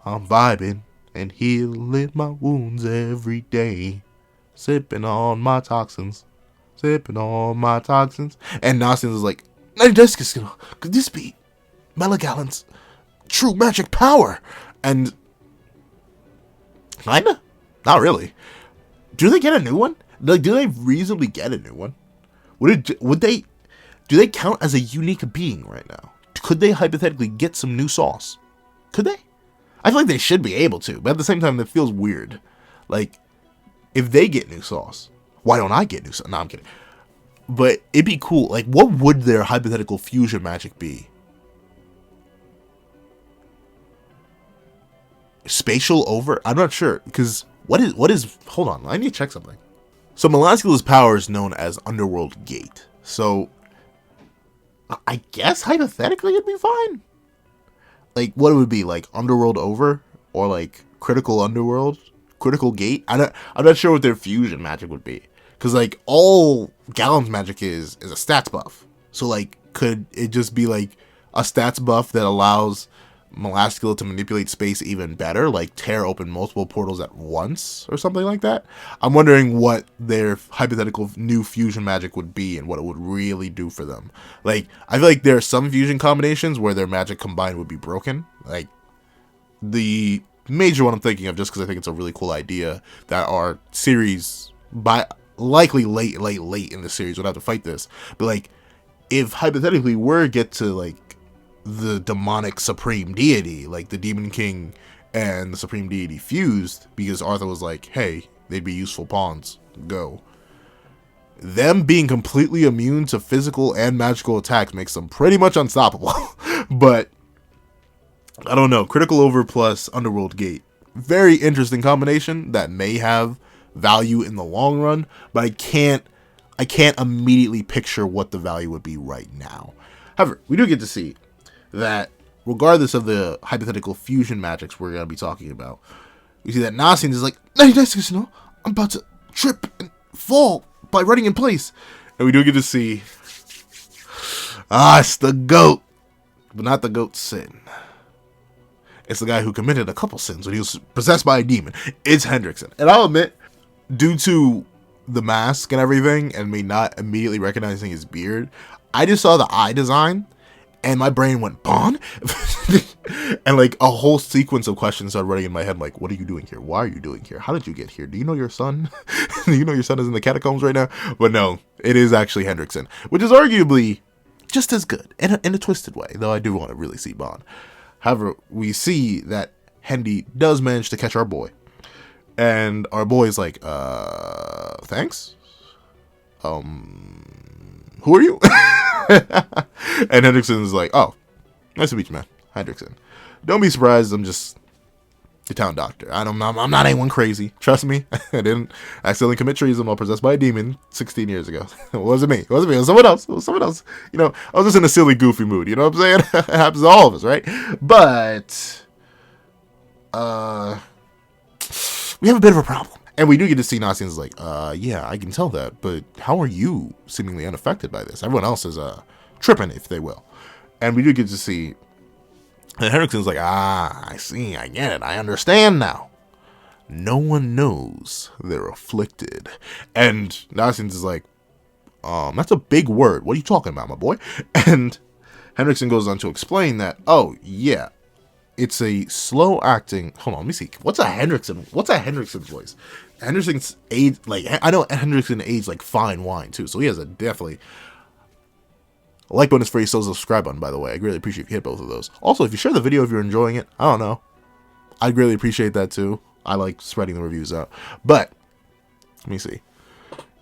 I'm vibing and healing my wounds every day, sipping on my toxins. And Nasiens is like, could this be Meliagalan's true magic power? And kinda, not really. Do they get a new one? Like, do they reasonably get a new one? Do they count as a unique being right now? Could they hypothetically get some new sauce? Could they? I feel like they should be able to, but at the same time, it feels weird. Like, if they get new sauce, why don't I get new sauce? No, I'm kidding. But it'd be cool. Like, what would their hypothetical fusion magic be? Spatial over? I'm not sure, because what is, hold on, I need to check something. So Meliagalan's power is known as Underworld Gate. So I guess hypothetically it'd be fine. Like, what it would be, like Underworld Over, or like Critical Underworld, Critical Gate. I'm not sure what their fusion magic would be, because like all Galen's magic is a stats buff. So like, could it just be like a stats buff that allows Meliagalan to manipulate space even better, like tear open multiple portals at once or something like that? I'm wondering what their hypothetical new fusion magic would be and what it would really do for them. Like, I feel like there are some fusion combinations where their magic combined would be broken. Like, the major one I'm thinking of, just because I think it's a really cool idea, that our series, by likely late in the series, would have to fight this. But like, if hypothetically we're get to like the demonic supreme deity, like the Demon King and the supreme deity fused, because Arthur was like, hey, they'd be useful pawns, go. Them being completely immune to physical and magical attacks makes them pretty much unstoppable. But I don't know, Critical Over plus Underworld Gate, very interesting combination that may have value in the long run, but I can't immediately picture what the value would be right now. However, we do get to see that regardless of the hypothetical fusion magics we're going to be talking about, we see that Nasiens is like, I'm about to trip and fall by running in place. And we do get to see, it's the goat, but not the goat's sin. It's the guy who committed a couple sins when he was possessed by a demon. It's Hendrickson. And I'll admit, due to the mask and everything, and me not immediately recognizing his beard, I just saw the eye design, and my brain went, Bond? And like a whole sequence of questions started running in my head, like, what are you doing here? Why are you doing here? How did you get here? Do you know your son? Do you know your son is in the catacombs right now? But no, it is actually Hendrickson, which is arguably just as good, in a twisted way, though I do want to really see Bond. However, we see that Hendy does manage to catch our boy. And our boy is like, thanks? Who are you? And Hendrickson is like, oh, nice to meet you, man. Hendrickson. Don't be surprised, I'm just the town doctor. I'm not anyone crazy. Trust me, I didn't accidentally commit treason while possessed by a demon 16 years ago. It wasn't me. It was someone else. You know, I was just in a silly, goofy mood. You know what I'm saying? It happens to all of us, right? But, we have a bit of a problem. And we do get to see Nasiens like, yeah, I can tell that, but how are you seemingly unaffected by this? Everyone else is tripping, if they will. And we do get to see, and Henriksen's like, I see, I get it, I understand now. No one knows they're afflicted. And Nasiens is like, that's a big word. What are you talking about, my boy? And Henriksen goes on to explain that, oh, yeah, it's a slow acting. Hold on, let me see. What's a Henriksen's voice? Henriksen's age, like, I know Henriksen aged like fine wine too, so he has a definitely. Like bonus for you, so subscribe button, by the way. I really appreciate if you hit both of those. Also, if you share the video if you're enjoying it, I don't know, I'd really appreciate that too. I like spreading the reviews out. But let me see.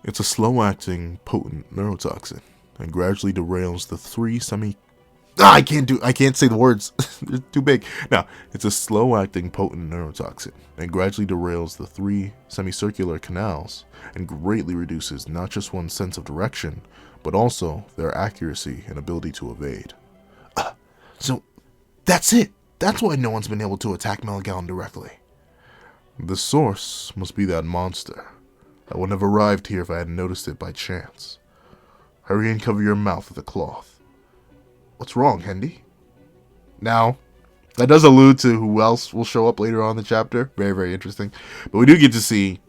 It's a slow acting, potent neurotoxin and gradually derails the three semi. I can't say the words. They're too big. Now, it's a slow-acting, potent neurotoxin and gradually derails the three semicircular canals and greatly reduces not just one's sense of direction, but also their accuracy and ability to evade. So, that's it. That's why no one's been able to attack Meliagalan directly. The source must be that monster. I wouldn't have arrived here if I hadn't noticed it by chance. Hurry and cover your mouth with a cloth. What's wrong, Hendy? Now, that does allude to who else will show up later on in the chapter. Very, very interesting. But we do get to see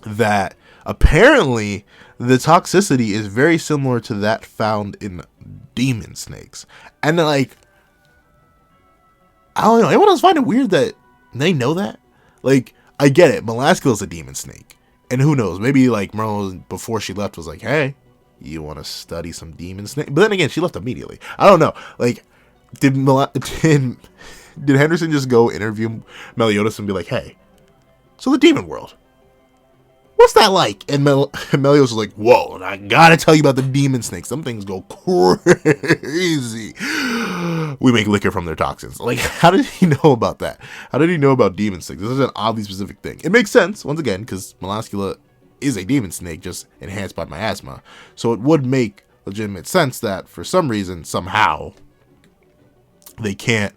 that apparently the toxicity is very similar to that found in demon snakes. And like, I don't know, everyone else find it weird that they know that? Like, I get it, Meliagalan's a demon snake. And who knows, maybe like Merle, before she left, was like, hey, you want to study some demon snake? But then again, she left immediately. I don't know. Like, did Henderson just go interview Meliodas and be like, hey, so the demon world, what's that like? And Meliodas was like, whoa, I gotta tell you about the demon snakes. Some things go crazy. We make liquor from their toxins. Like, how did he know about that? How did he know about demon snakes? This is an oddly specific thing. It makes sense, once again, because Meliagalan is a demon snake, just enhanced by miasma. So it would make legitimate sense that for some reason, somehow, they can't.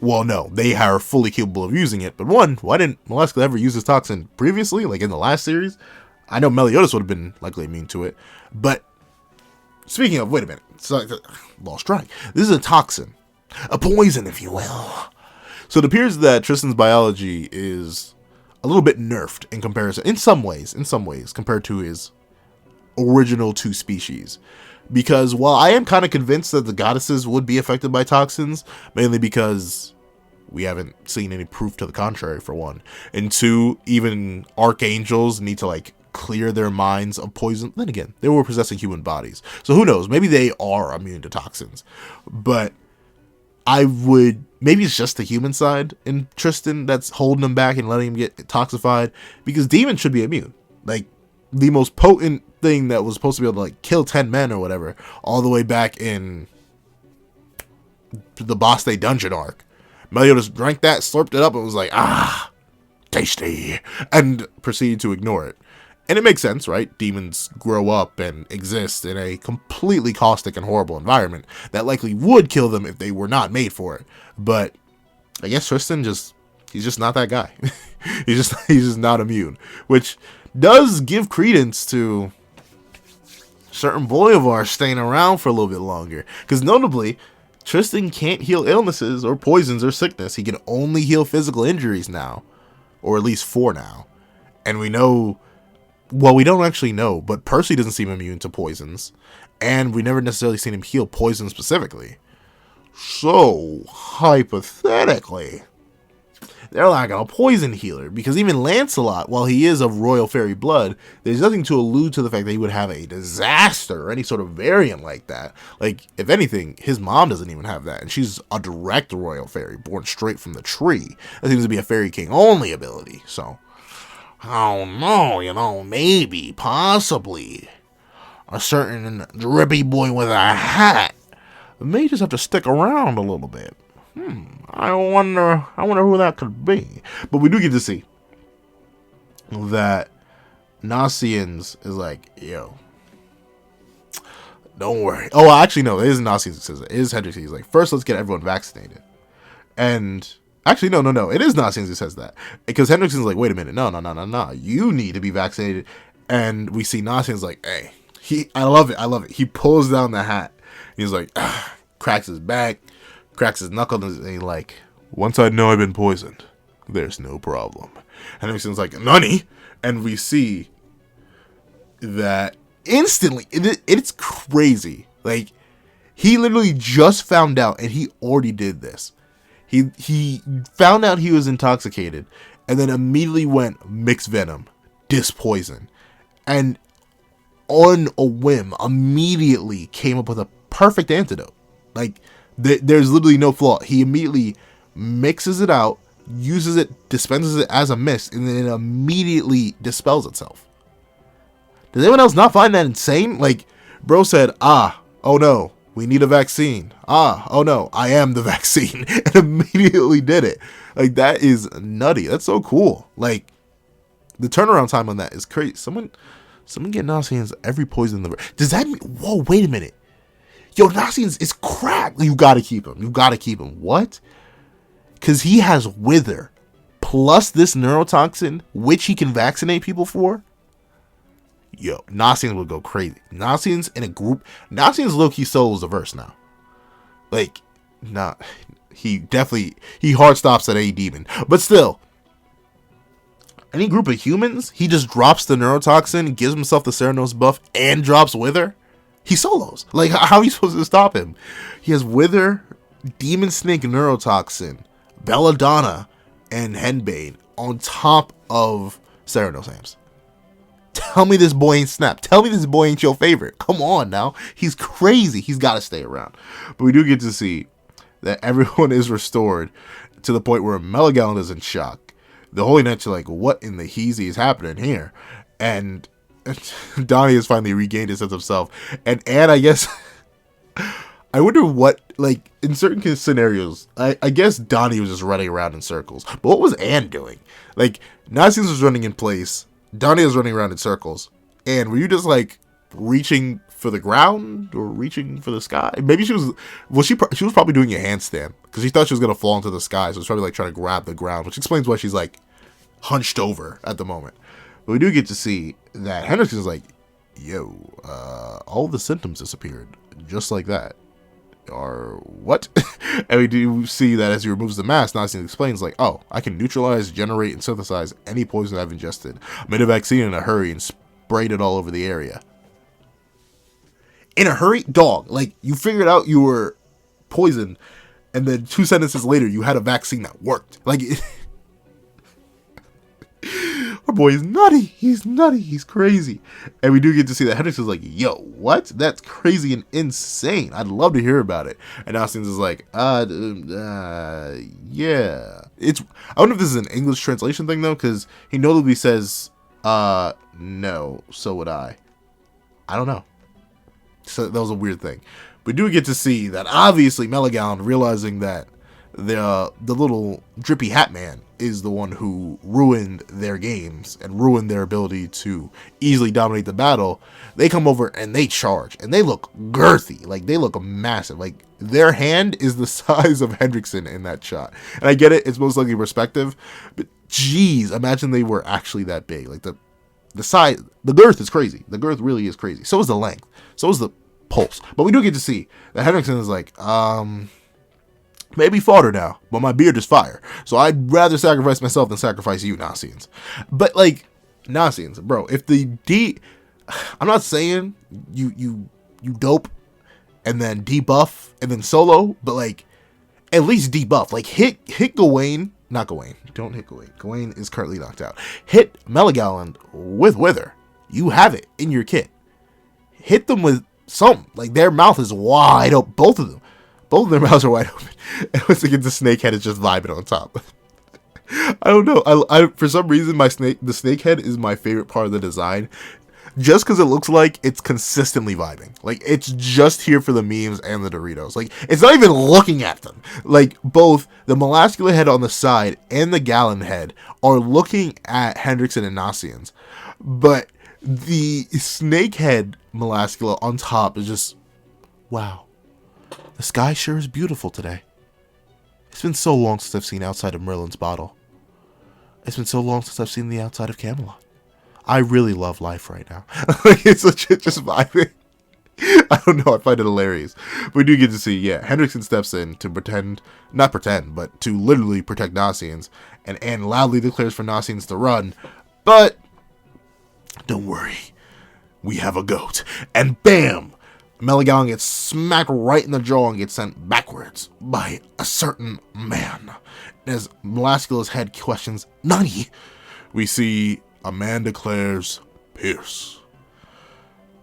Well, no, they are fully capable of using it. But one, why didn't Meliagalan ever use this toxin previously, like in the last series? I know Meliodas would have been likely immune to it. But speaking of, wait a minute, so, lost track. This is a toxin, a poison, if you will. So it appears that Tristan's biology is a little bit nerfed in comparison, in some ways, compared to his original two species. Because while I am kind of convinced that the goddesses would be affected by toxins, mainly because we haven't seen any proof to the contrary, for one. And two, even archangels need to, like, clear their minds of poison. Then again, they were possessing human bodies. So who knows? Maybe they are immune to toxins. But maybe it's just the human side in Tristan that's holding him back and letting him get toxified, because demons should be immune. Like, the most potent thing that was supposed to be able to, like, kill 10 men or whatever, all the way back in the Boss Day dungeon arc. Meliodas drank that, slurped it up, and was like, tasty, and proceeded to ignore it. And it makes sense, right? Demons grow up and exist in a completely caustic and horrible environment that likely would kill them if they were not made for it. But I guess Tristan he's just not that guy. he's just not immune, which does give credence to certain boy of ours staying around for a little bit longer. Because notably, Tristan can't heal illnesses or poisons or sickness. He can only heal physical injuries now, or at least for now. And we know, well, we don't actually know, but Percy doesn't seem immune to poisons, and we never necessarily seen him heal poison specifically. So, hypothetically, they're like a poison healer, because even Lancelot, while he is of royal fairy blood, there's nothing to allude to the fact that he would have a disaster or any sort of variant like that. Like, if anything, his mom doesn't even have that, and she's a direct royal fairy, born straight from the tree. That seems to be a fairy king only ability, so oh no, maybe, possibly, a certain drippy boy with a hat may just have to stick around a little bit. I wonder who that could be. But we do get to see that Nasiens is like, yo, don't worry. Oh, actually, no, it isn't Nasiens who says it. It is Hendrix. He's like, first, let's get everyone vaccinated. And Actually, no. It is Nasiens who says that. Because Hendrickson's like, wait a minute. No. You need to be vaccinated. And we see Nasiens like, hey. I love it. He pulls down the hat. He's like, cracks his back, cracks his knuckles, and he's like, once I know I've been poisoned, there's no problem. And Hendrickson's like, nani? And we see that instantly, it's crazy. Like, he literally just found out, and he already did this. He found out he was intoxicated, and then immediately went mixed venom, dispoison, and on a whim, immediately came up with a perfect antidote. Like, there's literally no flaw. He immediately mixes it out, uses it, dispenses it as a mist, and then it immediately dispels itself. Does anyone else not find that insane? Like, bro said, oh no, we need a vaccine. Oh no, I am the vaccine. And immediately did it. Like, that is nutty. That's so cool. Like, the turnaround time on that is crazy. Someone get Nasiens every poison in the... Does that mean... Whoa, wait a minute. Yo, Nasiens is cracked. You gotta keep him. What? Because he has Wither. Plus this neurotoxin, which he can vaccinate people for. Yo, Nasiens will go crazy. Nasiens in a group... Nasiens low-key solos the verse now. Like, nah. He hard stops at a demon. But still... Any group of humans, he just drops the neurotoxin, gives himself the Ceranos buff, and drops Wither. He solos. Like, how are you supposed to stop him? He has Wither, Demon Snake neurotoxin, Belladonna, and Henbane on top of Ceranos Amps. Tell me this boy ain't Snap. Tell me this boy ain't your favorite. Come on now. He's crazy. He's got to stay around. But we do get to see that everyone is restored to the point where Meliagalan is in shock. The Holy Knights are like, what in the heezy is happening here? And Donnie has finally regained his sense of self. And Anne, I guess, I wonder what, like, in certain scenarios, I guess Donnie was just running around in circles. But what was Anne doing? Like, Nasiens was running in place. Donnie was running around in circles. Anne, were you just, like, reaching for the ground or reaching for the sky? Maybe she was probably doing a handstand because she thought she was going to fall into the sky. So she was probably like trying to grab the ground, which explains why she's like hunched over at the moment. But we do get to see that Hendricks is like, yo, all the symptoms disappeared just like that. Or what? And we do see that as he removes the mask, Nasiens explains like, oh, I can neutralize, generate, and synthesize any poison I've ingested. I made a vaccine in a hurry and sprayed it all over the area. In a hurry? Dog. Like, you figured out you were poisoned, and then 2 sentences later, you had a vaccine that worked. Like, our boy is nutty. He's nutty. He's crazy. And we do get to see that Hendricks is like, yo, what? That's crazy and insane. I'd love to hear about it. And Nasiens is like, yeah. I wonder if this is an English translation thing, though, because he notably says, no, so would I. I don't know. So that was a weird thing. We do get to see that obviously Meliagalan, realizing that the little drippy hat man is the one who ruined their games and ruined their ability to easily dominate the battle, they come over and they charge. And they look girthy. Like, they look massive. Like, their hand is the size of Hendrickson in that shot. And I get it. It's most likely perspective. But, geez, imagine they were actually that big. Like, the size, the girth is crazy. The girth really is crazy. So is the length. So is the pulse. But we do get to see that Hendrickson is like, maybe fodder now, but my beard is fire. So I'd rather sacrifice myself than sacrifice you, Nasiens. But, like, Nasiens, bro, if I'm not saying you dope and then debuff and then solo, but, like, at least debuff. Like, hit Gawain. Not Gawain. Don't hit Gawain. Gawain is currently knocked out. Hit Meliagalan with Wither. You have it in your kit. Hit them with something. Like, their mouth is wide open. Both of them. Both of their mouths are wide open. And once again, the snake head is just vibing on top. I don't know. I for some reason, the snake head is my favorite part of the design. Just because it looks like it's consistently vibing. Like, it's just here for the memes and the Doritos. Like, it's not even looking at them. Like, both the Meliagalan head on the side and the Galan head are looking at Hendrickson and Nasiens. But the snake head Meliagalan on top is just, wow. The sky sure is beautiful today. It's been so long since I've seen outside of Merlin's bottle. It's been so long since I've seen the outside of Camelot. I really love life right now. Like, it's legit just vibing. I don't know, I find it hilarious. We do get to see, Hendrickson steps in to not pretend, but to literally protect Nasiens, and Anne loudly declares for Nasiens to run, but don't worry, we have a goat. And bam! Meliagalan gets smacked right in the jaw and gets sent backwards by a certain man. As Meliagalan's head questions, Nani? We see a man declares, Pierce.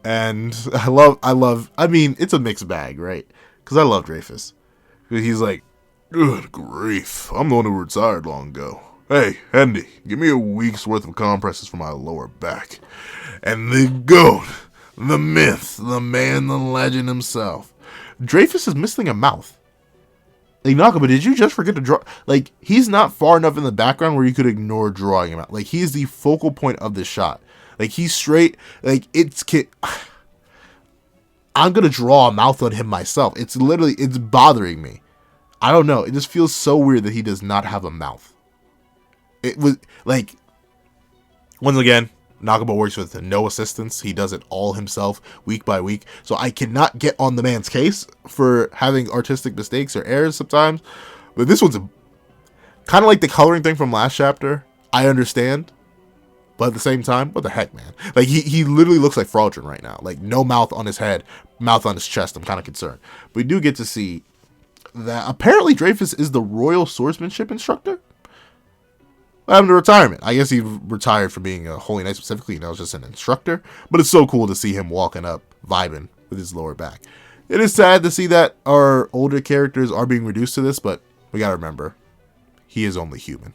And I mean, it's a mixed bag, right? Because I love Dreyfus. He's like, good grief, I'm the one who retired long ago. Hey, Hendy, give me a week's worth of compresses for my lower back. And the goat, the myth, the man, the legend himself. Dreyfus is missing a mouth. Like, Nakaba, did you just forget to draw? Like, he's not far enough in the background where you could ignore drawing him out. Like, he's the focal point of the shot. Like, he's straight. Like, I'm going to draw a mouth on him myself. It's bothering me. I don't know. It just feels so weird that he does not have a mouth. It was, like, once again, Nakaba works with no assistance. He does it all himself, week by week. So I cannot get on the man's case for having artistic mistakes or errors sometimes. But this one's kind of like the coloring thing from last chapter. I understand. But at the same time, what the heck, man? Like, he literally looks like Fraudrin right now. Like, no mouth on his head, mouth on his chest. I'm kind of concerned. But we do get to see that apparently Dreyfus is the royal swordsmanship instructor. Having a retirement. I guess he retired from being a holy knight specifically, and I was just an instructor. But it's so cool to see him walking up, vibing with his lower back. It is sad to see that our older characters are being reduced to this, but we gotta remember, he is only human.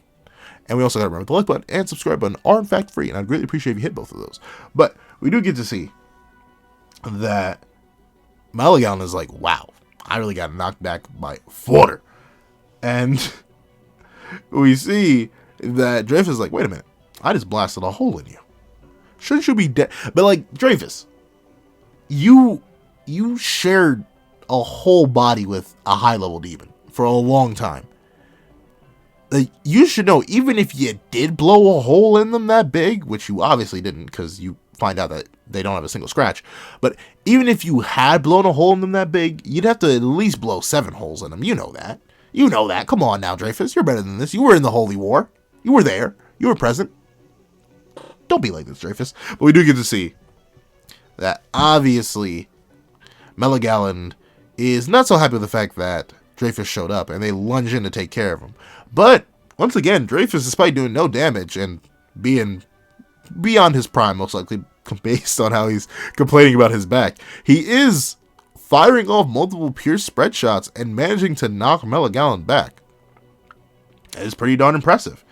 And we also gotta remember the like button and subscribe button are in fact free, and I'd greatly appreciate if you hit both of those. But we do get to see that Meliagalan is like, wow, I really got knocked back by water. And we see that Dreyfus is like, wait a minute, I just blasted a hole in you. Shouldn't you be dead? But like, Dreyfus, you shared a whole body with a high-level demon for a long time. Like, you should know, even if you did blow a hole in them that big, which you obviously didn't because you find out that they don't have a single scratch, but even if you had blown a hole in them that big, you'd have to at least blow 7 holes in them. You know that. You know that. Come on now, Dreyfus. You're better than this. You were in the Holy War. You were there. You were present. Don't be like this, Dreyfus. But we do get to see that, obviously, Meliagalan is not so happy with the fact that Dreyfus showed up, and they lunge in to take care of him. But, once again, Dreyfus, despite doing no damage and being beyond his prime, most likely based on how he's complaining about his back, he is firing off multiple pierce spread shots and managing to knock Meliagalan back. That is pretty darn impressive.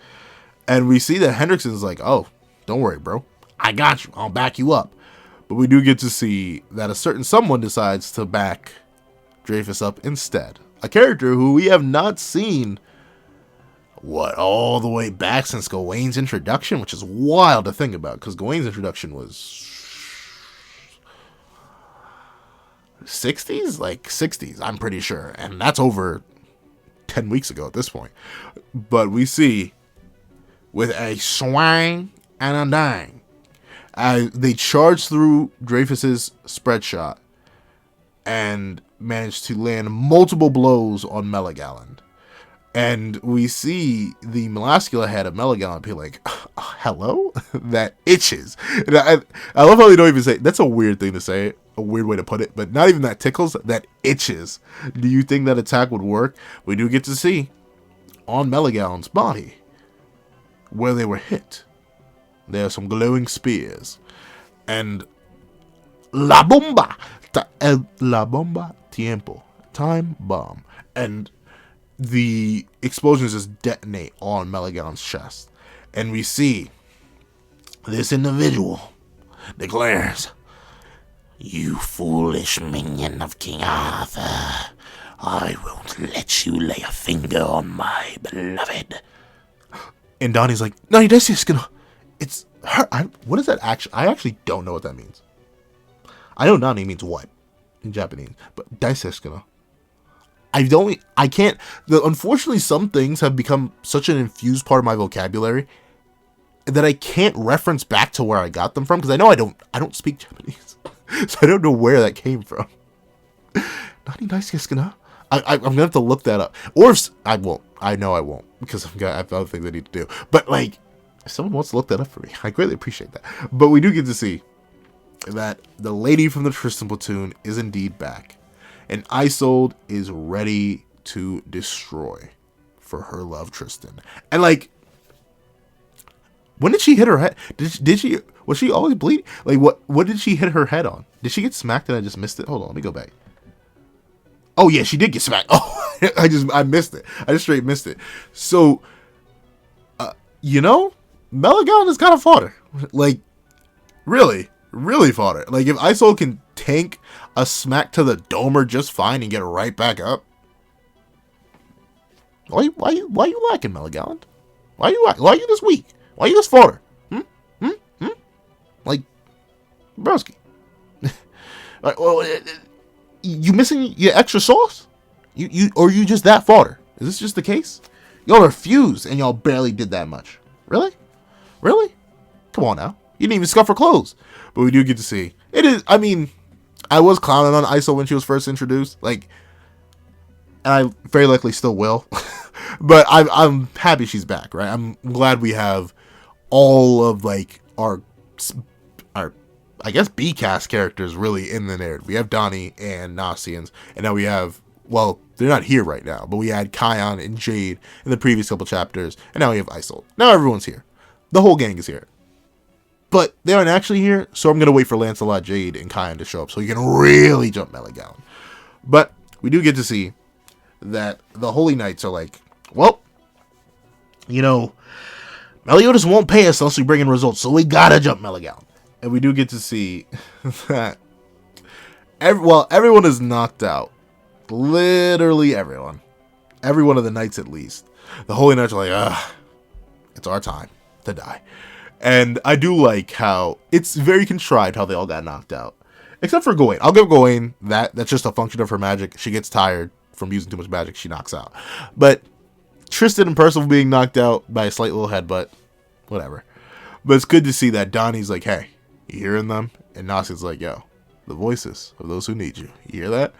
And we see that Hendrickson's like, oh, don't worry, bro. I got you. I'll back you up. But we do get to see that a certain someone decides to back Dreyfus up instead. A character who we have not seen, all the way back since Gawain's introduction, which is wild to think about, because Gawain's introduction was 60s? Like 60s, I'm pretty sure. And that's over 10 weeks ago at this point. But we see, with a swang and a dang, they charge through Dreyfus's spread shot and manage to land multiple blows on Meliagalan. And we see the Meliagalan head of Meliagalan be like, hello? That itches. And I love how they don't even say, that's a weird thing to say, a weird way to put it, but not even that tickles, that itches. Do you think that attack would work? We do get to see on Meliagalan's body where they were hit. There are some glowing spears. And La Bomba! La Bomba Tiempo. Time bomb. And the explosions just detonate on Meliagalan's chest. And we see this individual declares, you foolish minion of King Arthur, I won't let you lay a finger on my beloved. And Donnie's like, no, this is gonna, it's her. What is that actually? I actually don't know what that means. I know Nani means what in Japanese, but Daiseskana, I can't, unfortunately some things have become such an infused part of my vocabulary that I can't reference back to where I got them from, because I know I don't speak Japanese. So I don't know where that came from. Nani nice desu? I'm gonna have to look that up. Or if I won't. I know I won't, because I have other things I need to do. But like, if someone wants to look that up for me, I greatly appreciate that. But we do get to see that the lady from the Tristan platoon is indeed back, and Isolde is ready to destroy for her love Tristan. And like, when did she hit her head? Did she, was she always bleeding? Like, what did she hit her head on? Did she get smacked and I just missed it? Hold on, let me go back. Oh yeah, she did get smacked. Oh, I missed it. I just straight missed it. So, you know, Meliagalan has kind of fought her. Like, really fought her. Like, if Isolde can tank a smack to the domer just fine and get right back up, why you lacking, Meliagalan? Why are you this weak? Why you this fought her? Like, broski. Well, you missing your extra sauce? Or you just that fodder? Is this just the case? Y'all are fused and y'all barely did that much. Really? Come on now. You didn't even scuff her clothes. But we do get to see. It is, I mean, I was clowning on Isolde when she was first introduced. Like, and I very likely still will. But I'm happy she's back, right? I'm glad we have all of, like, our I guess B-cast characters really in the narrative. We have Donnie and Nasiens, and now we have, well, they're not here right now, but we had Kion and Jade in the previous couple chapters, and now we have Isolde. Now everyone's here. The whole gang is here. But they aren't actually here, so I'm going to wait for Lancelot, Jade, and Kion to show up so you can really jump Meliagalan. But we do get to see that the Holy Knights are like, well, you know, Meliodas won't pay us unless we bring in results, so we gotta jump Meliagalan. And we do get to see that everyone is knocked out. Literally everyone. Every one of the knights at least. The Holy Knights are like, it's our time to die. And I do like how it's very contrived how they all got knocked out. Except for Gawain. I'll give Gawain that. That's just a function of her magic. She gets tired from using too much magic. She knocks out. But Tristan and Percival being knocked out by a slight little headbutt. Whatever. But it's good to see that Donnie's like, hey, you hearing them? And Nasi's like, yo, the voices of those who need you. You hear that?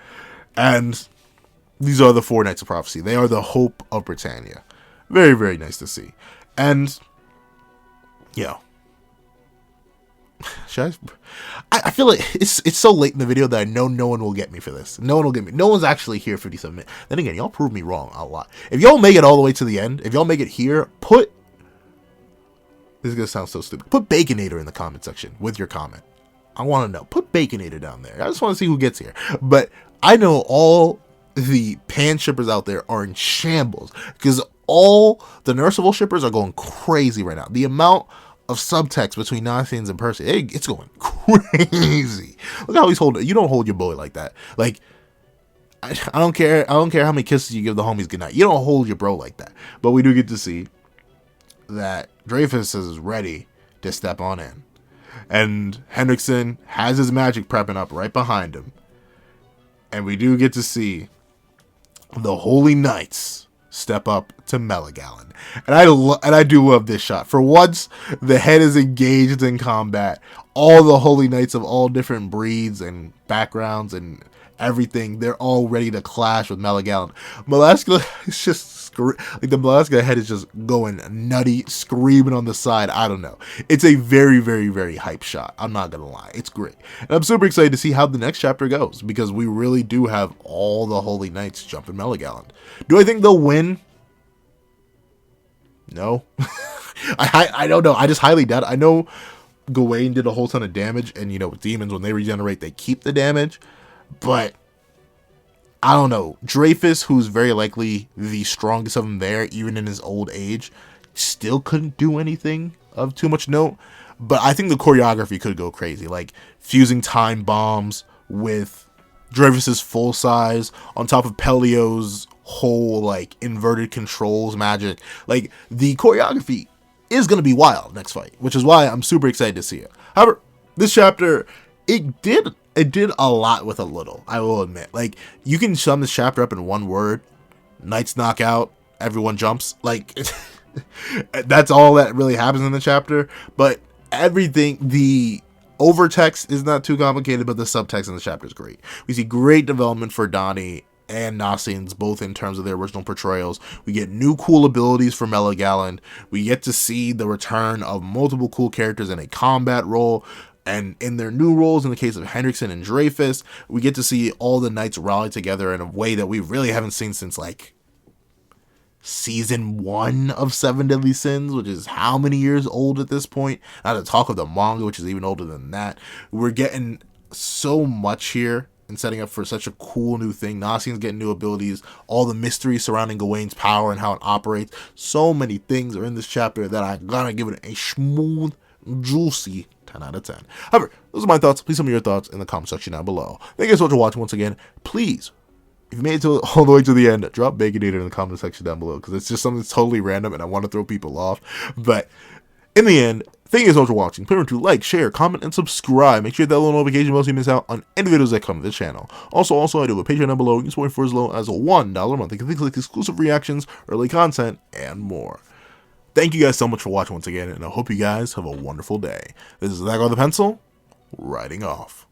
And these are the four Knights of Prophecy. They are the hope of Britannia. Very, very nice to see. And, yo, I feel like it's so late in the video that I know no one will get me for this. No one will get me. No one's actually here 57 minutes. Then again, y'all prove me wrong a lot. If y'all make it all the way to the end, if y'all make it here, this is going to sound so stupid. Put Baconator in the comment section with your comment. I want to know. Put Baconator down there. I just want to see who gets here. But I know all the pan shippers out there are in shambles because all the Nurseable shippers are going crazy right now. The amount of subtext between Nasiens and Percy, it's going crazy. Look how he's holding. You don't hold your boy like that. Like, I don't care. I don't care how many kisses you give the homies goodnight. You don't hold your bro like that. But we do get to see that Dreyfus is ready to step on in. And Henriksen has his magic prepping up right behind him. And we do get to see the Holy Knights step up to Meliagalan. And I do love this shot. For once, the head is engaged in combat. All the Holy Knights of all different breeds and backgrounds and everything, they're all ready to clash with Meliagalan. Meliagalan is just like the Meliagalan head is just going nutty, screaming on the side. I don't know. It's a very, very, very hype shot. I'm not gonna lie. It's great. And I'm super excited to see how the next chapter goes because we really do have all the Holy Knights jumping Meliagalan. Do I think they'll win? No. I don't know. I just highly doubt it. I know Gawain did a whole ton of damage, and you know, with demons, when they regenerate, they keep the damage. But I don't know. Dreyfus, who's very likely the strongest of them there, even in his old age, still couldn't do anything of too much note. But I think the choreography could go crazy, like fusing time bombs with Dreyfus's full size on top of Pelio's whole like inverted controls magic. Like the choreography is going to be wild next fight, which is why I'm super excited to see it. However, this chapter, it did it did a lot with a little, I will admit. Like, you can sum this chapter up in one word: knights knock out, everyone jumps. Like, that's all that really happens in the chapter. But everything, the overtext is not too complicated, but the subtext in the chapter is great. We see great development for Donnie and Nasiens, both in terms of their original portrayals. We get new cool abilities for Meliagalan. We get to see the return of multiple cool characters in a combat role, and in their new roles. In the case of Hendrickson and Dreyfus, we get to see all the knights rally together in a way that we really haven't seen since, like, season 1 of Seven Deadly Sins, which is how many years old at this point? Not to talk of the manga, which is even older than that. We're getting so much here and setting up for such a cool new thing. Nasien's getting new abilities, all the mystery surrounding Gawain's power and how it operates. So many things are in this chapter that I'm gonna give it a smooth, juicy 10 out of 10. However, those are my thoughts. Please tell me your thoughts in the comment section down below. Thank you so much for watching once again. Please, if you made it all the way to the end, drop Baconator in the comment section down below, because it's just something that's totally random and I want to throw people off. But in the end, thank you so much for watching. Please remember to like, share, comment, and subscribe. Make sure you hit that little notification bell so you miss out on any videos that come to this channel. Also, I do have a Patreon down below. You can support me for as low as $1 a month. You can click exclusive reactions, early content, and more. Thank you guys so much for watching once again, and I hope you guys have a wonderful day. This is Nakaba the Pencil, writing off.